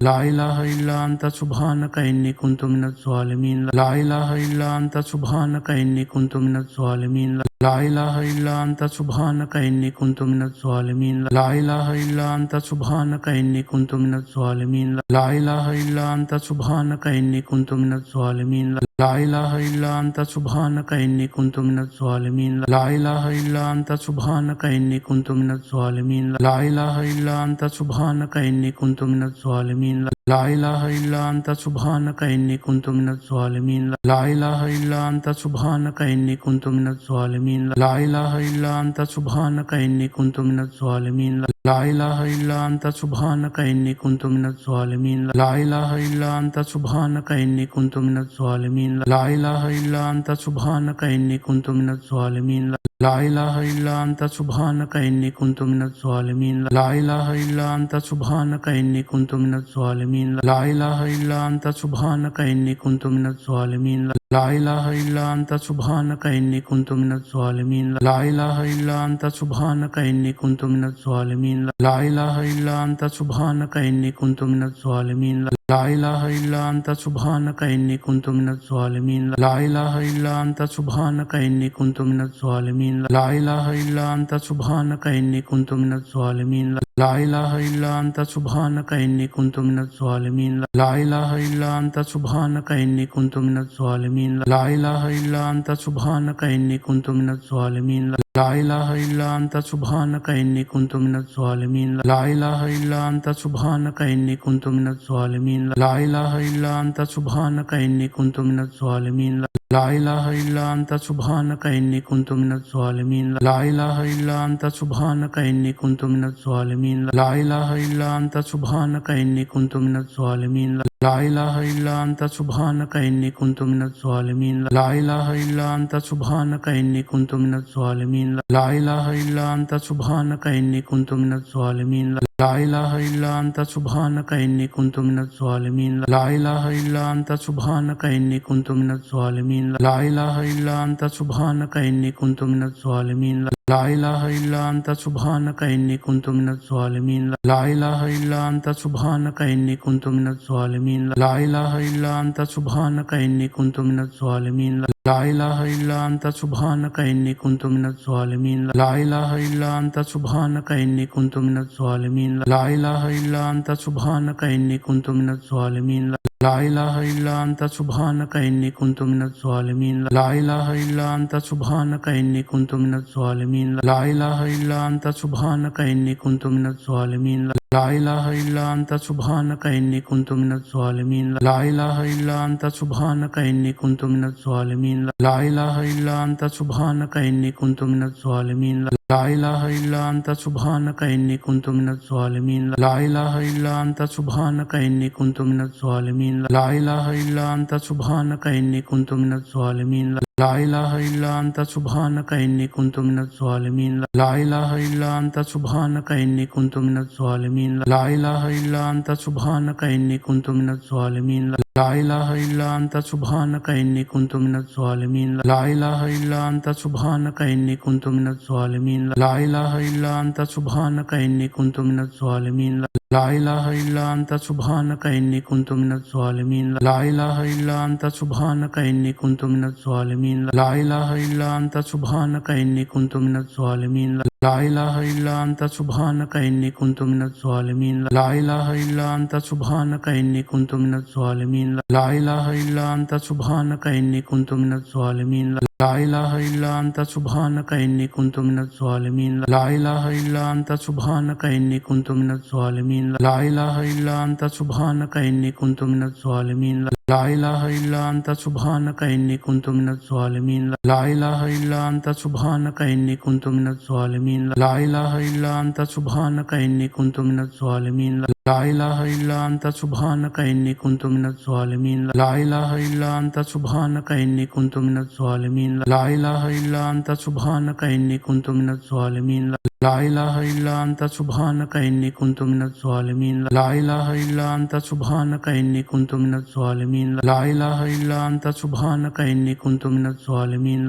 لا إله إلا أنت سبحانك إني كنت من الظالمين لا إله إلا أنت سبحانك إني كنت من الظالمين لا إله إلا أنت سبحانك إني كنت من الظالمين لا إله إلا أنت سبحانك إني كنت من الظالمين لا إله إلا أنت سبحانك إني كنت من الظالمين لا إله إلا أنت سبحانك إني كنت من الظالمين لا إله إلا أنت سبحانك إني كنت من الظالمين لا إله إلا أنت سبحانك إني كنت من الظالمين لا إله إلا أنت سبحانك إني كنت من الظالمين لا إله إلا أنت سبحانك إني كنت من الظالمين لا إله إلا أنت سبحانك إني كنت من الظالمين لا إله إلا أنت سبحانك إني كنت من الظالمين لا إله إلا أنت سبحانك إني كنت من الظالمين لا إله إلا أنت سبحانك إني كنت من الظالمين لا إله إلا أنت سبحانك إني كنت من الظالمين لا إله إلا أنت سبحانك إني كنت من الظالمين لا إله إلا أنت سبحانك إني كنت من الظالمين لا إله إلا أنت سبحانك إني كنت من الظالمين لا إله إلا أنت سبحانك إني كنت من الظالمين لا إله إلا أنت سبحانك إني كنت من الظالمين لا إله إلا أنت سبحانك إني كنت من الظالمين لا إله إلا أنت سبحانك إني كنت من الظالمين لا إله إلا أنت سبحانك إني كنت من الظالمين لا إله إلا أنت سبحانك إني كنت من الظالمين لا إله إلا أنت سبحانك إني كنت من الظالمين لا إله إلا أنت سبحانك إني كنت من الظالمين لا إله إلا أنت سبحانك إني كنت من الظالمين لا إله إلا أنت سبحانك إني كنت من الظالمين لا إله إلا أنت سبحانك إني كنت من الظالمين لا إله إلا أنت سبحانك إني كنت من الظالمين لا إله إلا أنت سبحانك إني كنت من الظالمين لا إله إلا أنت سبحانك إني كنت من الظالمين لا إله إلا أنت سبحانك إني كنت من الظالمين لا إله إلا أنت سبحانك إني كنت من الظالمين لا إله إلا أنت سبحانك إني كنت من الظالمين لا إله إلا أنت سبحانك إني كنت من الظالمين لا إله إلا أنت سبحانك إني كنت من الظالمين لا إله إلا أنت سبحانك إني كنت من الظالمين لا إله إلا أنت سبحانك إني كنت من الظالمين لا إله إلا أنت سبحانك إني كنت من الظالمين لا إله إلا أنت سبحانك إني كنت من الظالمين لا إله إلا أنت سبحانك إني كنت من الظالمين لا إله إلا أنت سبحانك إني كنت من الظالمين لا إله إلا أنت سبحانك إني كنت من الظالمين لا إله إلا أنت سبحانك إني كنت من الظالمين لا إله إلا أنت سبحانك إني كنت من الظالمين لا إله إلا أنت سبحانك إني كنت من الظالمين لا إله إلا أنت سبحانك إني كنت من الظالمين لا إله إلا أنت سبحانك إني كنت من الظالمين لا إله إلا أنت سبحانك إني كنت من الظالمين لا إله إلا أنت سبحانك إني كنت من الظالمين لا إله إلا أنت سبحانك إني كنت من الظالمين لا إله إلا أنت سبحانك إني كنت من الظالمين لا إله إلا أنت سبحانك إني كنت من الظالمين لا إله إلا أنت سبحانك إني كنت من الظالمين لا إله إلا أنت سبحانك إني كنت من الظالمين لا إله إلا أنت سبحانك إني كنت من الظالمين لا إله إلا أنت سبحانك إني كنت من الظالمين لا إله إلا أنت سبحانك إني كنت من الظالمين لا إله إلا أنت سبحانك إني كنت من الظالمين لا إله إلا أنت سبحانك إني كنت من الظالمين لا إله إلا أنت سبحانك إني كنت من الظالمين لا إله إلا أنت سبحانك إني كنت من الظالمين لا إله إلا أنت سبحانك إني كنت من الظالمين لا إله إلا أنت سبحانك إني كنت من الظالمين لا إله إلا أنت سبحانك إني كنت من الظالمين لا إله إلا أنت سبحانك إني كنت من الظالمين لا إله إلا أنت سبحانك إني كنت من الظالمين لا إله إلا أنت سبحانك إني كنت من الظالمين لا إله إلا أنت سبحانك إني كنت من الظالمين لا إله إلا أنت سبحانك إني كنت من الظالمين لا إله إلا أنت سبحانك إني كنت من الظالمين لا إله إلا أنت سبحانك إني كنت من الظالمين لا إله إلا أنت سبحانك إني كنت من الظالمين لا إله إلا أنت سبحانك إني كنت من الظالمين لا إله إلا أنت سبحانك إني كنت من الظالمين لا إله إلا أنت سبحانك إني كنت من الظالمين لا إله إلا أنت سبحانك إني كنت من الظالمين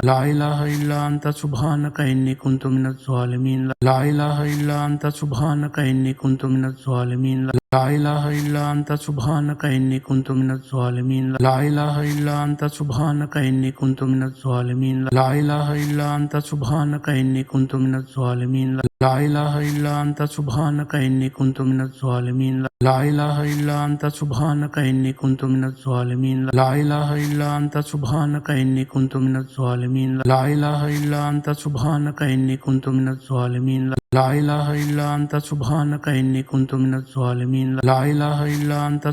لا إله إلا أنت سبحانك إني كنت من الظالمين لا إله إلا أنت سبحانك إني كنت من الظالمين لا إله إلا أنت سبحانك إني كنت من الظالمين لا إله إلا أنت سبحانك إني كنت من الظالمين لا إله إلا أنت سبحانك إني كنت من الظالمين لا إله إلا أنت سبحانك إني كنت من الظالمين لا إله إلا أنت سبحانك إني كنت من الظالمين لا إله إلا أنت سبحانك إني كنت من الظالمين لا إله إلا أنت سبحانك إني كنت من الظالمين لا إله إلا أنت سبحانك إني كنت من الظالمين لا إله إلا أنت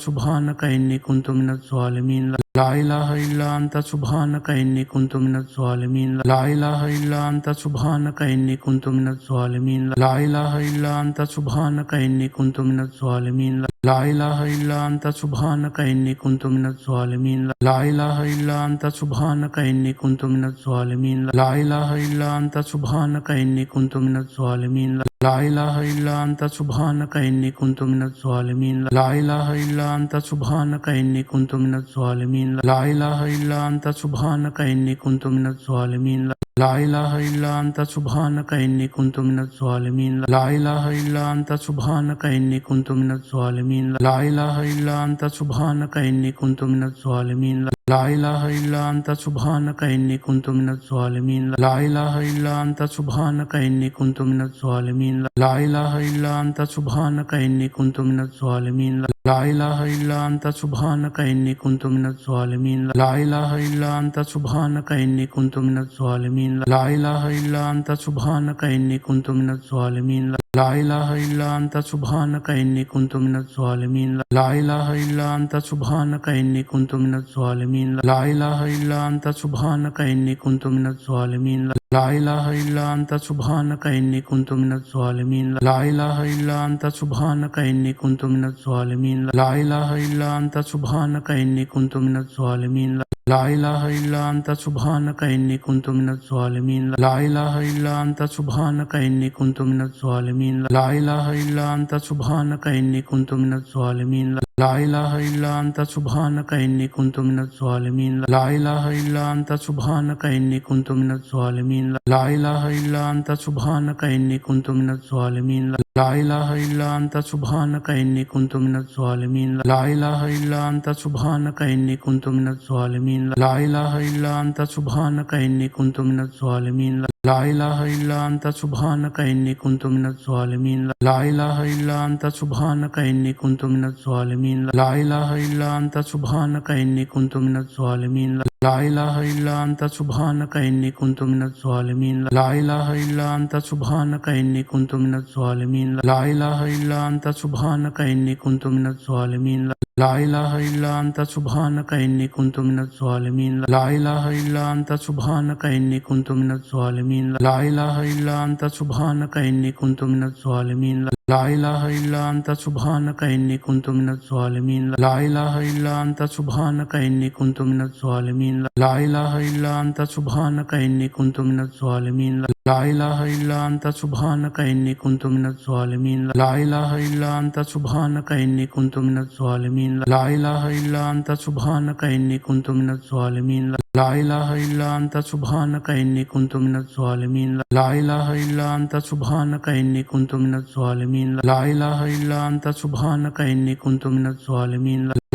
سبحانك إني كنت من الظالمين لا إله إلا أنت سبحانك إني كنت من الظالمين لا إله إلا أنت سبحانك إني كنت من الظالمين لا إله إلا أنت سبحانك إني كنت من الظالمين لا إله إلا أنت سبحانك إني كنت من الظالمين لا إله إلا أنت سبحانك إني كنت من الظالمين لا إله إلا أنت سبحانك إني كنت من الظالمين لا إله إلا أنت سبحانك إني كنت من الظالمين لا إله إلا أنت سبحانك إني كنت من الظالمين لا إله إلا أنت سبحانك إني كنت من الظالمين لا إله إلا أنت سبحانك إني كنت من الظالمين لا إله إلا أنت سبحانك إني كنت من الظالمين لا إله إلا أنت سبحانك إني كنت من الظالمين لا إله إلا أنت سبحانك إني كنت من الظالمين لا إله إلا أنت سبحانك إني كنت من الظالمين لا إله إلا أنت سبحانك إني كنت من الظالمين لا إله إلا أنت سبحانك إني كنت من الظالمين لا إله إلا أنت سبحانك إني كنت من الظالمين لا إله إلا أنت سبحانك إني كنت من الظالمين لا إله إلا أنت سبحانك إني كنت من الظالمين لا إله إلا أنت سبحانك إني كنت من الظالمين لا إله إلا أنت سبحانك إني كنت من الظالمين لا إله إلا أنت سبحانك إني كنت من الظالمين لا إله إلا أنت سبحانك إني كنت من الظالمين لا إله إلا أنت سبحانك إني كنت من الظالمين لا إله إلا أنت سبحانك إني كنت من الظالمين لا إله إلا أنت سبحانك إني كنت من الظالمين لا إله إلا أنت سبحانك إني كنت من الظالمين لا إله إلا أنت سبحانك إني كنت من الظالمين لا إله إلا أنت سبحانك إني كنت من الظالمين لا إله إلا أنت سبحانك إني كنت من الظالمين لا إله إلا أنت سبحانك إني كنت من الظالمين لا إله إلا أنت سبحانك إني كنت من الظالمين لا إله إلا أنت سبحانك إني كنت من الظالمين لا إله إلا أنت سبحانك إني كنت من الظالمين لا إله إلا أنت سبحانك إني كنت من الظالمين لا إله إلا أنت سبحانك إني كنت من الظالمين لا إله إلا أنت سبحانك إني كنت من الظالمين لا إله إلا أنت سبحانك إني كنت من الظالمين لا إله إلا أنت سبحانك إني كنت من الظالمين لا إله إلا أنت سبحانك إني كنت من الظالمين لا إله إلا أنت سبحانك إني كنت من الظالمين لا إله إلا أنت سبحانك إني كنت من الظالمين لا إله إلا أنت سبحانك إني كنت من الظالمين لا إله إلا أنت سبحانك إني كنت من الظالمين لا إله إلا أنت سبحانك إني كنت من الظالمين لا إله إلا أنت سبحانك إني كنت من الظالمين لا إله إلا أنت سبحانك إني كنت من الظالمين لا إله إلا أنت سبحانك إني كنت من الظالمين لا إله إلا أنت سبحانك إني كنت من الظالمين لا إله إلا أنت سبحانك إني كنت من الظالمين لا إله إلا أنت سبحانك إني كنت من الظالمين لا إله إلا أنت سبحانك إني كنت من الظالمين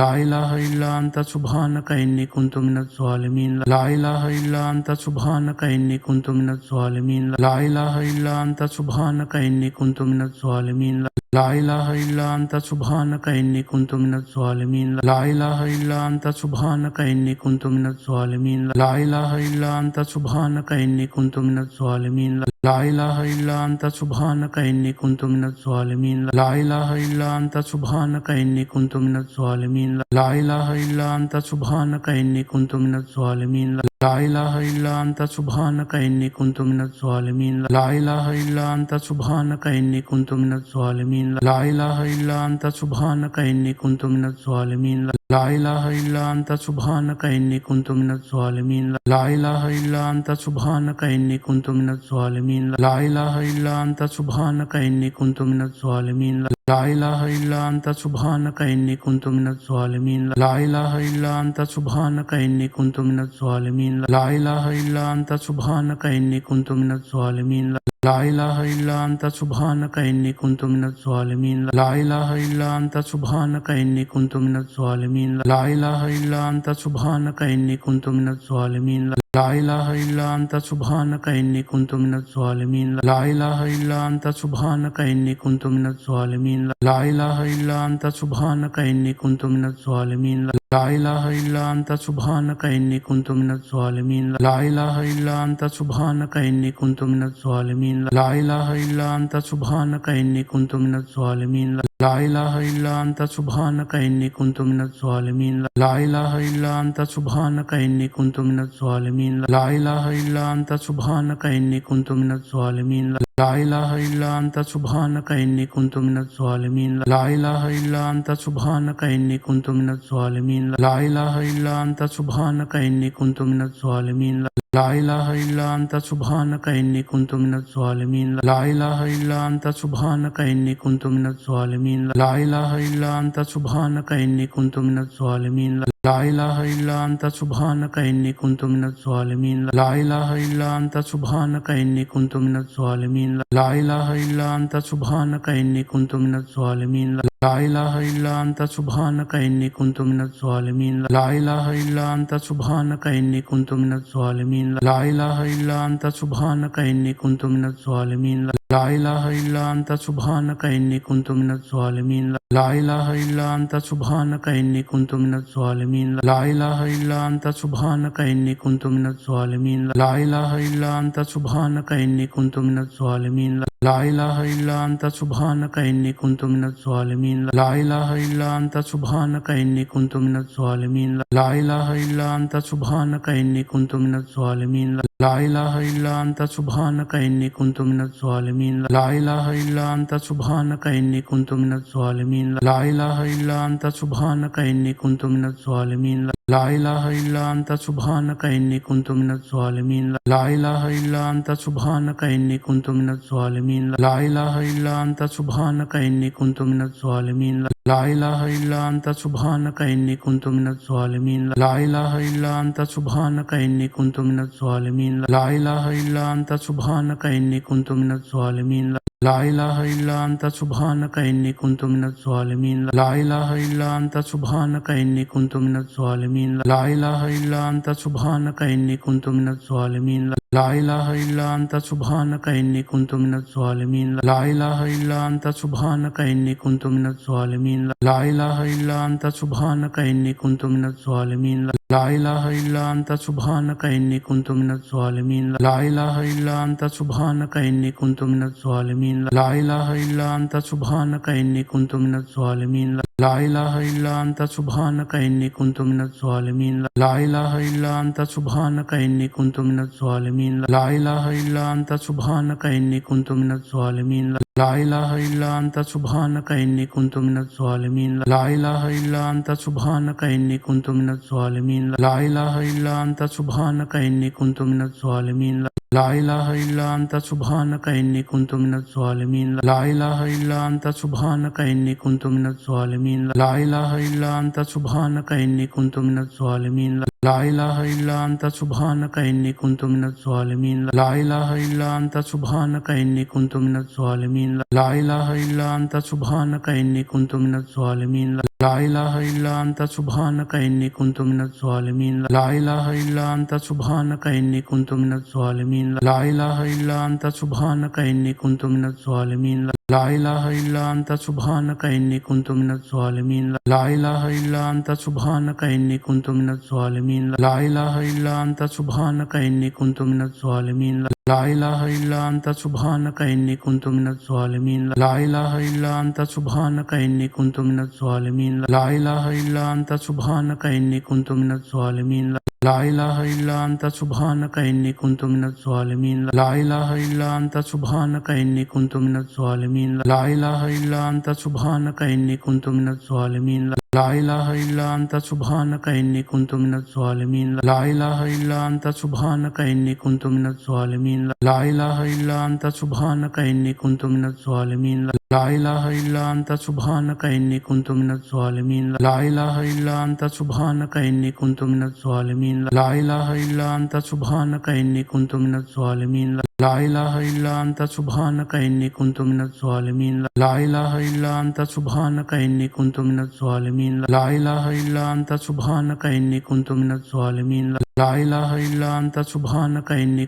لا إله إلا أنت سبحانك إني كنت من الظالمين لا إله إلا أنت سبحانك إني كنت من الظالمين لا إله إلا أنت سبحانك إني كنت من الظالمين لا إله إلا أنت سبحانك إني كنت من الظالمين لا إله إلا أنت سبحانك إني كنت من الظالمين لا إله إلا أنت سبحانك إني كنت من الظالمين لا إله إلا أنت سبحانك إني كنت من الظالمين لا إله إلا أنت سبحانك إني كنت من الظالمين لا إله إلا أنت سبحانك إني كنت من الظالمين لا إله إلا أنت سبحانك إني كنت من الظالمين لا إله إلا أنت سبحانك إني كنت من الظالمين لا إله إلا أنت سبحانك إني كنت من الظالمين لا إله إلا أنت سبحانك إني كنت من الظالمين لا إله إلا أنت سبحانك إني كنت من الظالمين لا إله إلا أنت سبحانك إني كنت من الظالمين لا إله إلا أنت سبحانك إني كنت من الظالمين لا إله إلا أنت سبحانك إني كنت من الظالمين لا إله إلا أنت سبحانك إني كنت من الظالمين لا إله إلا أنت سبحانك إني كنت من الظالمين لا إله إلا أنت سبحانك إني كنت من الظالمين لا إله إلا أنت سبحانك إني كنت من الظالمين لا إله إلا أنت سبحانك إني كنت من الظالمين لا إله إلا أنت سبحانك إني كنت من الظالمين لا إله إلا أنت سبحانك إني كنت من الظالمين لا إله إلا أنت سبحانك إني كنت من الظالمين لا إله إلا أنت سبحانك إني كنت من الظالمين لا إله إلا أنت سبحانك إني كنت من الظالمين لا إله إلا أنت سبحانك إني كنت من الظالمين لا إله إلا أنت سبحانك إني كنت من الظالمين لا إله إلا أنت سبحانك إني كنت من الظالمين لا إله إلا أنت سبحانك إني كنت من الظالمين لا إله إلا أنت سبحانك إني كنت من الظالمين لا إله إلا أنت سبحانك إني كنت من الظالمين لا إله إلا أنت سبحانك إني كنت من الظالمين لا إله إلا أنت سبحانك إني كنت من الظالمين لا إله إلا أنت سبحانك إني كنت من الظالمين لا إله إلا أنت سبحانك إني كنت من الظالمين لا إله إلا أنت سبحانك إني كنت من الظالمين لا إله إلا أنت سبحانك إني كنت من الظالمين لا إله إلا أنت سبحانك إني كنت من الظالمين لا إله إلا أنت سبحانك إني كنت من الظالمين لا إله إلا أنت سبحانك إني كنت من الظالمين لا إله إلا أنت سبحانك إني كنت من الظالمين لا إله إلا أنت سبحانك إني كنت من الظالمين لا إله إلا أنت سبحانك إني كنت من الظالمين لا إله إلا أنت سبحانك إني كنت من الظالمين لا إله إلا أنت سبحانك إني كنت من الظالمين لا إله إلا أنت سبحانك إني كنت من الظالمين لا إله إلا أنت سبحانك إني كنت من الظالمين لا إله إلا أنت سبحانك إني كنت من الظالمين لا إله إلا أنت سبحانك إني كنت من الظالمين لا إله إلا أنت سبحانك إني كنت من الظالمين لا إله إلا أنت سبحانك إني كنت من الظالمين لا إله إلا أنت سبحانك إني كنت من الظالمين لا إله إلا أنت سبحانك إني كنت من الظالمين لا إله إلا أنت سبحانك إني كنت من الظالمين لا إله إلا أنت سبحانك إني كنت من الظالمين لا إله إلا أنت سبحانك إني كنت من الظالمين لا إله إلا أنت سبحانك إني كنت من الظالمين لا إله إلا أنت سبحانك إني كنت من الظالمين لا إله إلا أنت سبحانك إني كنت من الظالمين لا إله إلا أنت سبحانك إني كنت من الظالمين لا إله إلا أنت سبحانك إني كنت من الظالمين لا إله إلا أنت سبحانك إني كنت من الظالمين لا إله إلا أنت سبحانك إني كنت من الظالمين لا إله إلا أنت سبحانك إني كنت من الظالمين لا إله إلا أنت سبحانك إني كنت من الظالمين لا إله إلا أنت سبحانك إني كنت من الظالمين لا إله إلا أنت سبحانك إني كنت من الظالمين لا إله إلا أنت سبحانك إني كنت من الظالمين لا إله إلا أنت سبحانك إني كنت من الظالمين لا إله إلا أنت سبحانك إني كنت من الظالمين لا إله إلا أنت سبحانك إني كنت من الظالمين لا إله إلا أنت سبحانك إني كنت من الظالمين لا إله إلا أنت سبحانك إني كنت من الظالمين لا إله إلا أنت سبحانك إني كنت من الظالمين لا إله إلا أنت سبحانك إني كنت من الظالمين لا إله إلا أنت سبحانك إني كنت من الظالمين لا إله إلا أنت سبحانك إني كنت من الظالمين لا إله إلا أنت سبحانك إني كنت من الظالمين لا إله إلا أنت سبحانك إني كنت من الظالمين لا إله إلا أنت سبحانك إني كنت من الظالمين لا إله إلا أنت سبحانك إني كنت من الظالمين لا إله إلا أنت سبحانك إني كنت من الظالمين لا إله إلا أنت سبحانك إني كنت من الظالمين لا إله إلا أنت سبحانك إني كنت من الظالمين لا إله إلا أنت سبحانك إني كنت من الظالمين لا إله إلا أنت سبحانك إني كنت من الظالمين لا إله إلا أنت سبحانك إني كنت من الظالمين لا إله إلا أنت سبحانك إني كنت من الظالمين لا إله إلا أنت سبحانك إني كنت من الظالمين لا إله إلا أنت سبحانك إني كنت من الظالمين لا إله إلا أنت سبحانك إني كنت من الظالمين لا إله إلا أنت سبحانك إني كنت من الظالمين لا إله إلا أنت سبحانك إني كنت من الظالمين لا إله إلا أنت سبحانك إني كنت من الظالمين لا إله إلا أنت سبحانك إني كنت من الظالمين لا إله إلا أنت سبحانك إني كنت من الظالمين لا إله إلا أنت سبحانك إني كنت من الظالمين لا إله إلا أنت سبحانك إني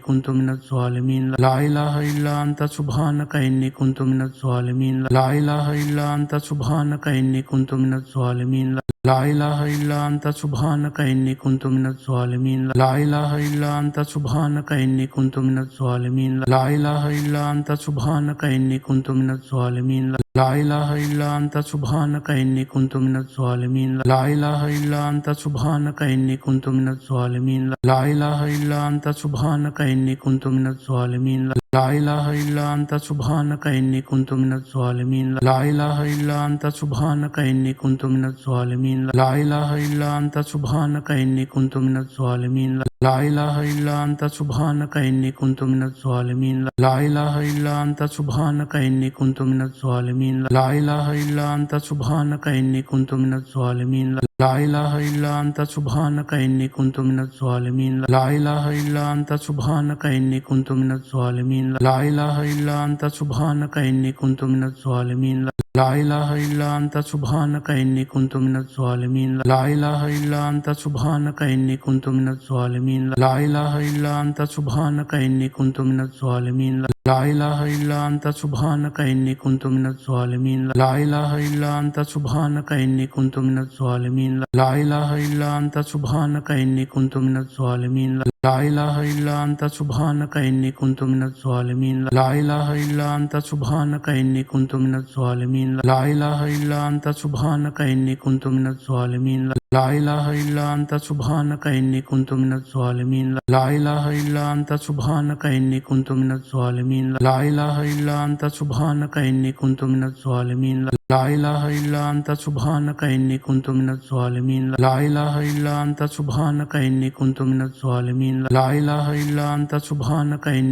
كنت من الظالمين لا إله إلا أنت سبحانك إني كنت من الظالمين لا إله إلا أنت سبحانك إني كنت من الظالمين لا إله إلا أنت سبحانك إني كنت من الظالمين لا إله إلا أنت سبحانك إني كنت من الظالمين لا إله إلا أنت سبحانك إني كنت من الظالمين لا إله إلا أنت سبحانك إني كنت من الظالمين لا إله إلا أنت سبحانك إني كنت من الظالمين لا إله إلا أنت سبحانك إني كنت من الظالمين لا إله إلا أنت سبحانك إني كنت من الظالمين لا إله إلا أنت سبحانك إني كنت من الظالمين لا إله إلا أنت سبحانك إني كنت من الظالمين لا إله إلا أنت سبحانك إني كنت من الظالمين لا إله إلا أنت سبحانك إني كنت من الظالمين لا إله إلا أنت سبحانك إني كنت من الظالمين لا إله إلا أنت سبحانك إني كنت من الظالمين لا إله إلا أنت سبحانك إني كنت من الظالمين لا إله إلا أنت سبحانك إني كنت من الظالمين لا إله إلا أنت سبحانك إني كنت من الظالمين لا إله إلا أنت سبحانك إني كنت من الظالمين لا إله إلا أنت سبحانك إني كنت من الظالمين لا إله إلا أنت سبحانك إني كنت من الظالمين لا إله إلا أنت سبحانك إني كنت من الظالمين لا إله إلا أنت سبحانك إني كنت من الظالمين لا إله إلا أنت سبحانك إني كنت من الظالمين لا إله إلا أنت سبحانك إني كنت من الظالمين لا إله إلا أنت سبحانك إني كنت من الظالمين لا إله إلا أنت سبحانك إني كنت من الظالمين لا إله إلا أنت سبحانك إني كنت من الظالمين لا إله إلا أنت سبحانك إني كنت من الظالمين لا إله إلا أنت سبحانك إني كنت من الظالمين لا إله إلا أنت سبحانك إني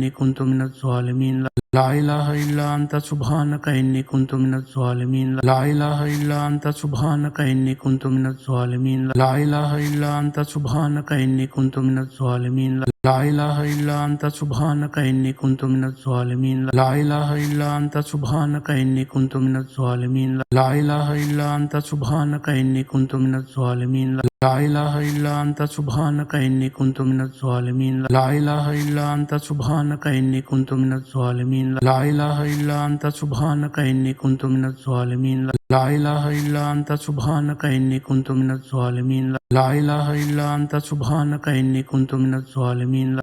كنت من الظالمين لا إله إلا أنت سبحانك إني كنت من الظالمين لا إله إلا أنت سبحانك إني كنت من الظالمين لا إله إلا أنت سبحانك إني كنت من الظالمين لا إله إلا أنت سبحانك إني كنت من الظالمين لا إله إلا أنت سبحانك إني كنت من الظالمين لا إله إلا أنت سبحانك إني كنت من الظالمين لا إله إلا أنت سبحانك إني كنت من الظالمين لا إله إلا أنت سبحانك إني كنت من الظالمين لا إله إلا أنت سبحانك إني كنت من الظالمين لا إله إلا أنت سبحانك إني كنت من الظالمين لا إله إلا أنت سبحانك إني كنت من الظالمين لا إله إلا أنت سبحانك إني كنت من الظالمين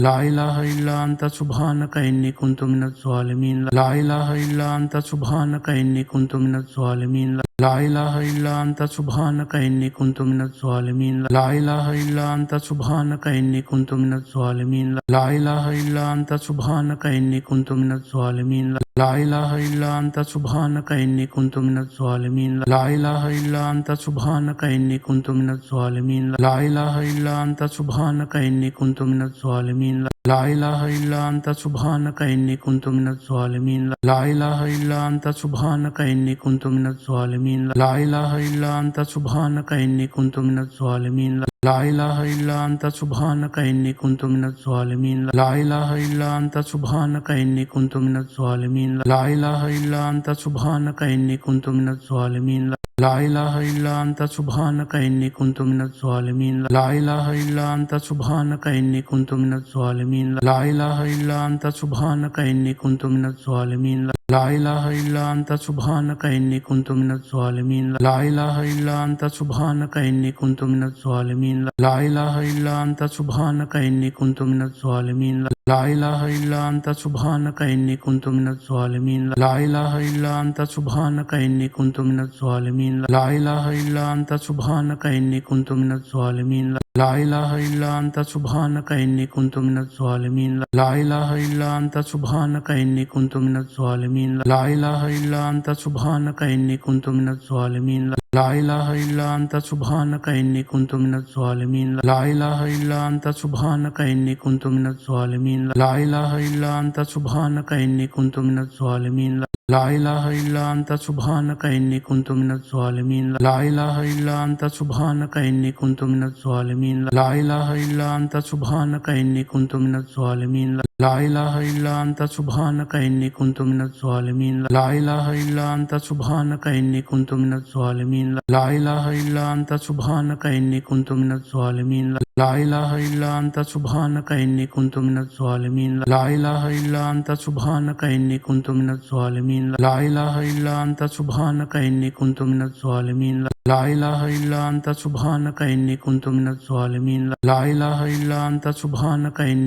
لا إله إلا أنت سبحانك إني كنت من الظالمين لا إله إلا أنت سبحانك إني كنت من الظالمين لا إله إلا أنت سبحانك إني كنت من الظالمين لا إله إلا أنت سبحانك إني كنت من الظالمين لا إله إلا أنت سبحانك إني كنت من الظالمين لا إله إلا أنت سبحانك إني كنت من الظالمين لا إله إلا أنت سبحانك إني كنت من الظالمين لا إله إلا أنت سبحانك إني كنت من الظالمين لا إله إلا أنت سبحانك إني كنت من الظالمين لا إله إلا أنت سبحانك إني كنت من الظالمين لا إله إلا أنت سبحانك إني كنت من الظالمين لا إله إلا أنت سبحانك إني كنت من الظالمين لا إله إلا أنت سبحانك إني كنت من الظالمين لا إله إلا أنت سبحانك إني كنت من الظالمين لا إله إلا أنت سبحانك إني كنت من الظالمين لا إله إلا أنت سبحانك إني كنت من الظالمين لا إله إلا أنت سبحانك إني كنت من الظالمين لا إله إلا أنت سبحانك إني كنت من الظالمين لا إله إلا أنت سبحانك إني كنت من الظالمين لا إله إلا أنت سبحانك إني كنت من الظالمين لا إله إلا أنت سبحانك إني كنت من الظالمين لا إله إلا أنت سبحانك إني كنت من الظالمين لا إله إلا أنت سبحانك إني كنت من الظالمين لا إله إلا أنت سبحانك إني كنت من الظالمين لا إله إلا أنت سبحانك إني كنت من الظالمين لا إله إلا أنت سبحانك إني كنت من الظالمين لا إله إلا أنت سبحانك إني كنت من الظالمين لا إله إلا أنت سبحانك إني كنت من الظالمين لا إله إلا أنت سبحانك إني كنت من الظالمين لا إله إلا أنت سبحانك إني كنت من الظالمين لا إله إلا أنت سبحانك إني كنت من الظالمين لا إله إلا أنت سبحانك إني كنت من الظالمين لا إله إلا أنت سبحانك إني كنت من الظالمين لا إله إلا أنت سبحانك إني كنت من الظالمين لا إله إلا أنت سبحانك إني كنت من الظالمين لا إله إلا أنت سبحانك إني كنت من الظالمين لا إله إلا أنت سبحانك إني كنت من الظالمين لا إله إلا أنت سبحانك إني كنت من الظالمين لا إله إلا أنت سبحانك إني كنت من الظالمين لا إله إلا أنت سبحانك إني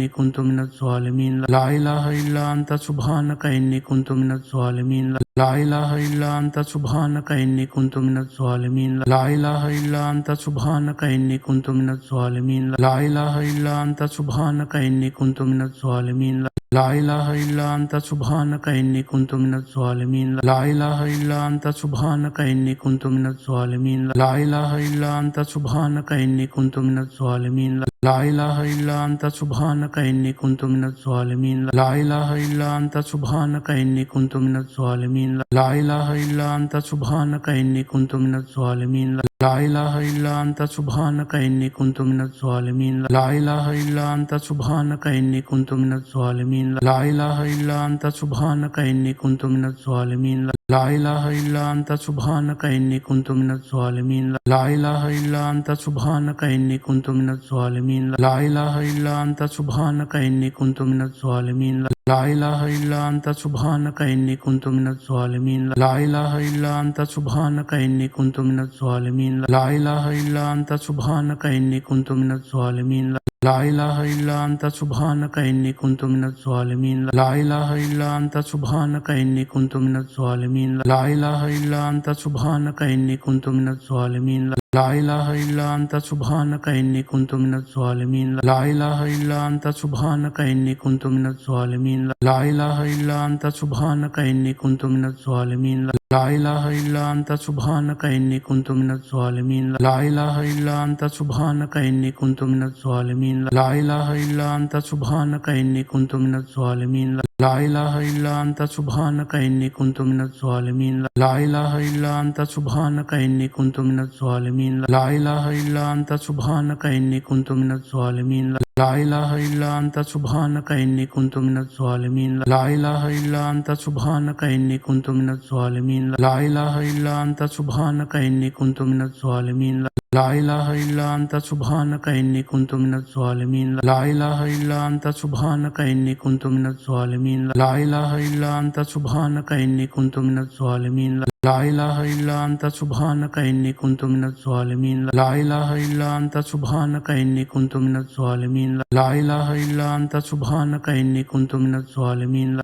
كنت من الظالمين لا إله إلا أنت سبحانك إني كنت من الظالمين لا إله إلا أنت سبحانك إني كنت من الظالمين لا إله إلا أنت سبحانك إني كنت من الظالمين لا إله إلا أنت سبحانك إني كنت من الظالمين لا إله إلا أنت سبحانك إني كنت من الظالمين لا إله إلا أنت سبحانك إني كنت من الظالمين لا إله إلا أنت سبحانك إني كنت من الظالمين لا إله إلا أنت سبحانك إني كنت من الظالمين لا إله إلا أنت سبحانك إني كنت من الظالمين لا إله إلا أنت سبحانك إني كنت من الظالمين لا إله إلا أنت سبحانك إني كنت من الظالمين لا إله إلا أنت سبحانك إني كنت من الظالمين لا إله إلا أنت سبحانك إني كنت من الظالمين لا إله إلا أنت سبحانك إني كنت من الظالمين لا إله إلا أنت سبحانك إني كنت من الظالمين لا إله إلا أنت سبحانك إني كنت من الظالمين لا إله إلا أنت سبحانك إني كنت من الظالمين لا إله إلا أنت سبحانك إني كنت من الظالمين لا إله إلا أنت سبحانك إني كنت من الظالمين لا إله إلا أنت سبحانك إني كنت من الظالمين لا إله إلا أنت سبحانك إني كنت من الظالمين لا إله إلا أنت سبحانك إني كنت من الظالمين لا إله إلا أنت سبحانك إني كنت من الظالمين لا إله إلا أنت سبحانك إني كنت من الظالمين لا إله إلا أنت سبحانك إني كنت من الظالمين لا إله إلا أنت سبحانك إني كنت من الظالمين لا إله إلا أنت سبحانك إني كنت من الظالمين لا إله إلا أنت سبحانك إني كنت من الظالمين لا إله إلا أنت سبحانك إني كنت من الظالمين لا إله إلا أنت سبحانك إني كنت من الظالمين لا إله إلا أنت سبحانك إني كنت من الظالمين لا إله إلا أنت سبحانك إني كنت من الظالمين لا إله إلا أنت سبحانك إني كنت من الظالمين لا إله إلا أنت سبحانك إني كنت من الظالمين لا إله إلا أنت سبحانك إني كنت من الظالمين لا إله إلا أنت سبحانك إني كنت من الظالمين لا إله إلا أنت سبحانك إني كنت من الظالمين لا إله إلا أنت سبحانك إني كنت من الظالمين لا إله إلا أنت سبحانك إني كنت من الظالمين لا إله إلا أنت سبحانك إني كنت من الظالمين لا إله إلا أنت سبحانك إني كنت من الظالمين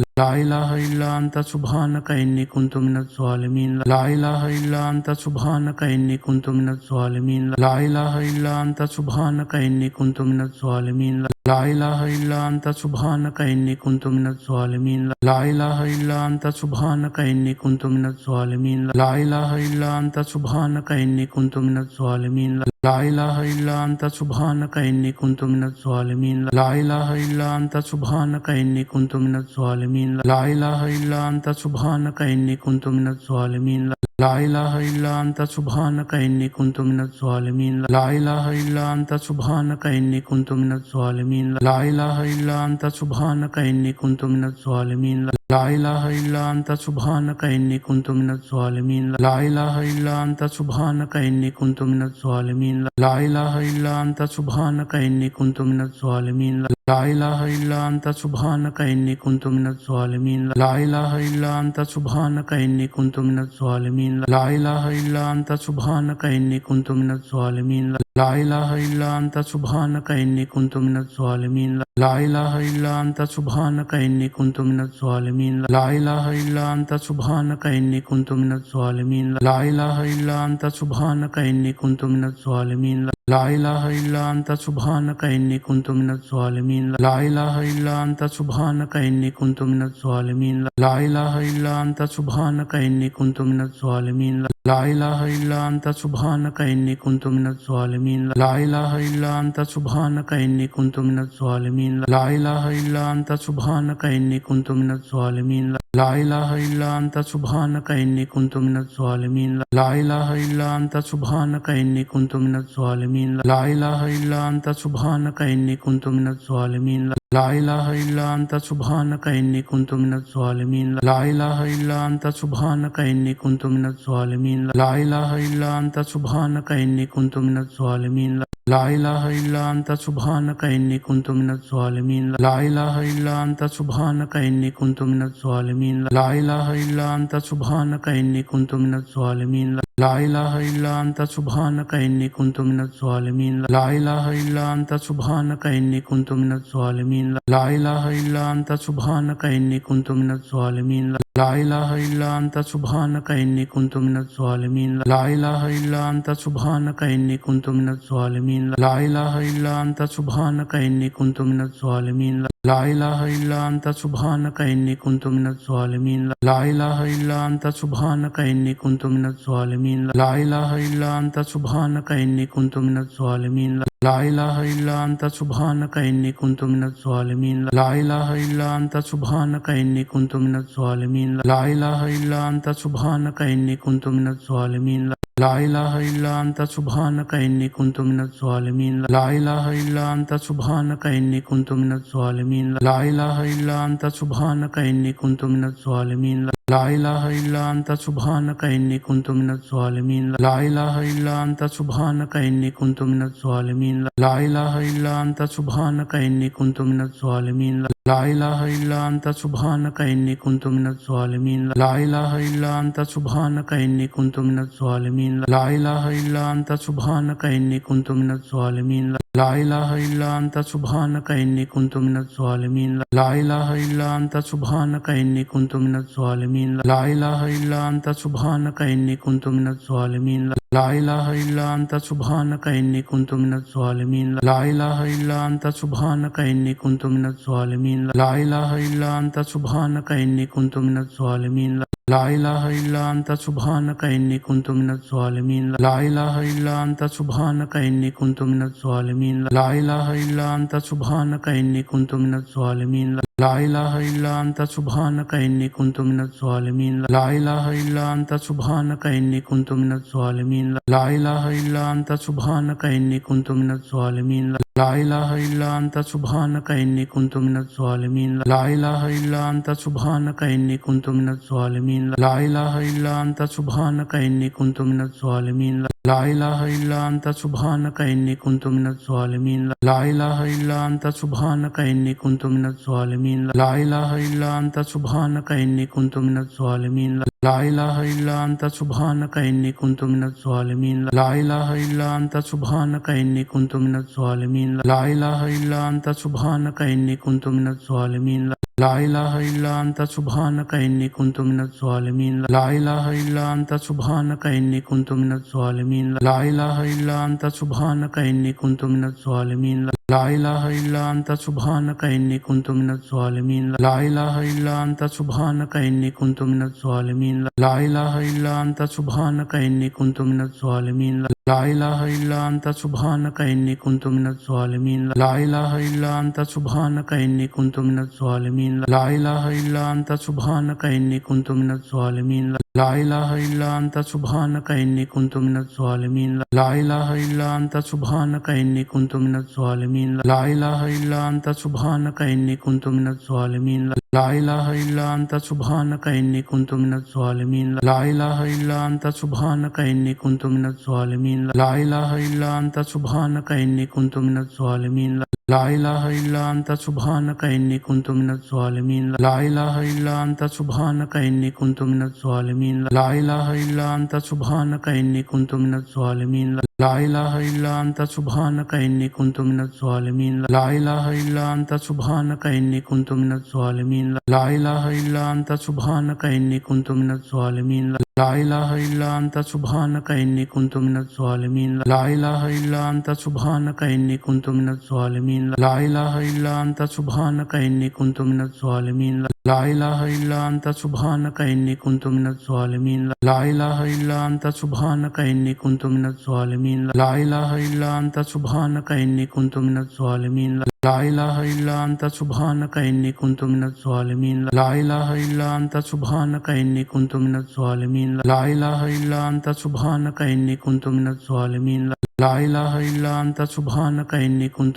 لا إله إلا أنت سبحانك إني كنت من الظالمين لا إله إلا أنت سبحانك إني كنت من الظالمين لا إله إلا أنت سبحانك إني كنت من الظالمين لا إله إلا أنت سبحانك إني كنت من الظالمين لا إله إلا أنت سبحانك إني كنت من الظالمين لا إله إلا أنت سبحانك إني كنت من الظالمين لا إله إلا أنت سبحانك إني كنت من الظالمين لا إله إلا أنت سبحانك إني كنت من الظالمين لا إله إلا أنت سبحانك إني كنت من الظالمين لا إله إلا أنت سبحانك إني كنت من الظالمين لا إله إلا أنت سبحانك إني كنت من الظالمين لا إله إلا أنت سبحانك إني كنت من الظالمين لا إله إلا أنت سبحانك إني كنت من الظالمين لا إله إلا أنت سبحانك إني كنت من الظالمين لا إله إلا أنت سبحانك إني كنت من الظالمين لا إله إلا أنت سبحانك إني كنت من الظالمين لا إله إلا أنت سبحانك إني كنت من الظالمين لا إله إلا أنت سبحانك إني كنت من الظالمين لا إله إلا أنت سبحانك إني كنت من الظالمين لا إله إلا أنت سبحانك إني كنت من الظالمين لا إله إلا أنت سبحانك إني كنت من الظالمين لا إله إلا أنت سبحانك إني كنت من الظالمين لا إله إلا أنت سبحانك إني كنت من الظالمين لا إله إلا أنت سبحانك إني كنت من الظالمين لا إله إلا أنت سبحانك إني كنت من الظالمين لا إله إلا أنت سبحانك إني كنت من الظالمين لا إله إلا أنت سبحانك إني كنت من الظالمين لا إله إلا أنت سبحانك إني كنت من الظالمين لا إله إلا أنت سبحانك إني كنت من الظالمين لا إله إلا أنت سبحانك إني كنت من الظالمين لا إله إلا أنت سبحانك إني كنت من الظالمين لا إله إلا أنت سبحانك إني كنت من الظالمين لا إله إلا أنت سبحانك إني كنت من الظالمين لا إله إلا أنت سبحانك إني كنت من الظالمين لا إله إلا أنت سبحانك إني كنت من الظالمين لا إله إلا أنت سبحانك إني كنت من الظالمين لا إله إلا أنت سبحانك إني كنت من الظالمين لا إله إلا أنت سبحانك إني كنت من الظالمين لا إله إلا أنت سبحانك إني كنت من الظالمين لا إله إلا أنت سبحانك إني كنت من الظالمين لا إله إلا أنت سبحانك إني كنت من الظالمين لا إله إلا أنت سبحانك إني كنت من الظالمين لا إله إلا أنت سبحانك إني كنت من الظالمين لا إله إلا أنت سبحانك إني كنت من الظالمين لا إله إلا أنت سبحانك إني كنت من الظالمين لا إله إلا أنت سبحانك إني كنت من الظالمين لا إله إلا أنت سبحانك إني كنت من الظالمين لا إله إلا أنت سبحانك إني كنت من الظالمين لا إله إلا أنت سبحانك إني كنت من الظالمين لا إله إلا أنت سبحانك إني كنت من الظالمين لا إله إلا أنت سبحانك إني كنت من الظالمين لا إله إلا أنت سبحانك إني كنت من الظالمين لا إله إلا أنت سبحانك إني كنت من الظالمين لا إله إلا أنت سبحانك إني كنت من الظالمين لا إله إلا أنت سبحانك إني كنت من الظالمين لا إله إلا أنت سبحانك إني كنت من الظالمين لا إله إلا أنت سبحانك إني كنت من الظالمين لا إله إلا أنت سبحانك إني كنت من الظالمين لا إله إلا أنت سبحانك إني كنت من الظالمين لا إله إلا أنت سبحانك إني كنت من الظالمين لا إله إلا أنت سبحانك إني كنت من الظالمين لا إله إلا أنت سبحانك إني كنت من الظالمين لا إله إلا أنت سبحانك إني كنت من الظالمين لا إله إلا أنت سبحانك إني كنت من الظالمين لا إله إلا أنت سبحانك إني كنت من الظالمين لا إله إلا أنت سبحانك إني كنت من الظالمين لا إله إلا أنت سبحانك إني كنت من الظالمين لا إله إلا أنت سبحانك إني كنت من الظالمين لا إله إلا أنت سبحانك إني كنت من الظالمين لا إله إلا أنت سبحانك إني كنت من الظالمين لا إله إلا أنت سبحانك إني كنت من الظالمين لا إله إلا أنت سبحانك إني كنت من الظالمين لا إله إلا أنت سبحانك إني كنت من الظالمين لا إله إلا أنت سبحانك إني كنت من الظالمين لا إله إلا أنت سبحانك إني كنت من الظالمين لا إله إلا أنت سبحانك إني كنت من الظالمين لا إله إلا أنت سبحانك إني كنت من الظالمين لا إله إلا أنت سبحانك إني كنت من الظالمين لا إله إلا أنت سبحانك إني كنت من الظالمين لا إله إلا أنت سبحانك إني كنت من الظالمين لا إله إلا أنت سبحانك إني كنت من الظالمين لا إله إلا أنت سبحانك إني كنت من الظالمين لا إله إلا أنت سبحانك إني كنت من الظالمين لا إله إلا أنت سبحانك إني كنت من الظالمين لا إله إلا أنت سبحانك إني كنت من الظالمين لا إله إلا أنت سبحانك إني كنت من الظالمين لا إله إلا أنت سبحانك إني كنت من الظالمين لا إله إلا أنت سبحانك إني كنت من الظالمين لا إله إلا أنت سبحانك إني كنت من الظالمين لا إله إلا أنت سبحانك إني كنت من الظالمين لا إله إلا أنت سبحانك إني كنت من الظالمين لا إله إلا أنت سبحانك إني كنت من الظالمين لا إله إلا أنت سبحانك إني كنت من الظالمين لا إله إلا أنت سبحانك إني كنت من الظالمين لا إله إلا أنت سبحانك إني كنت من الظالمين لا إله إلا أنت سبحانك إني كنت من الظالمين لا إله إلا أنت سبحانك إني كنت من الظالمين لا إله إلا أنت سبحانك إني كنت من الظالمين لا إله إلا أنت سبحانك إني كنت من الظالمين لا إله إلا أنت سبحانك إني كنت من الظالمين لا إله إلا أنت سبحانك إني كنت من الظالمين لا إله إلا أنت سبحانك إني كنت من الظالمين لا إله إلا أنت سبحانك إني كنت من الظالمين لا إله إلا أنت سبحانك إني كنت من الظالمين لا إله إلا أنت سبحانك إني كنت من الظالمين لا إله إلا أنت سبحانك إني كنت من الظالمين لا إله إلا أنت سبحانك إني كنت من الظالمين لا إله إلا أنت سبحانك إني كنت من الظالمين لا إله إلا أنت سبحانك إني كنت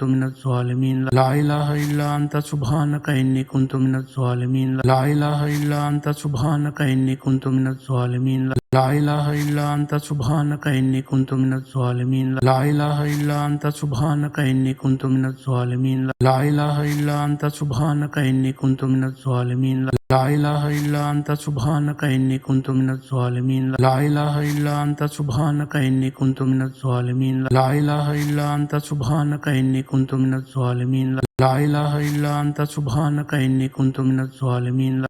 من الظالمين لا إله إلا أنت سبحانك إني كنت من الظالمين لا إله إلا أنت سبحانك إني كنت من الظالمين لا إله إلا أنت سبحانك إني كنت من الظالمين لا إله إلا أنت سبحانك إني كنت من الظالمين لا إله إلا أنت سبحانك إني كنت من الظالمين لا إله إلا أنت سبحانك إني كنت من الظالمين لا إله إلا أنت سبحانك إني كنت من الظالمين لا إله إلا أنت سبحانك إني كنت من الظالمين لا إله إلا أنت سبحانك إني كنت من الظالمين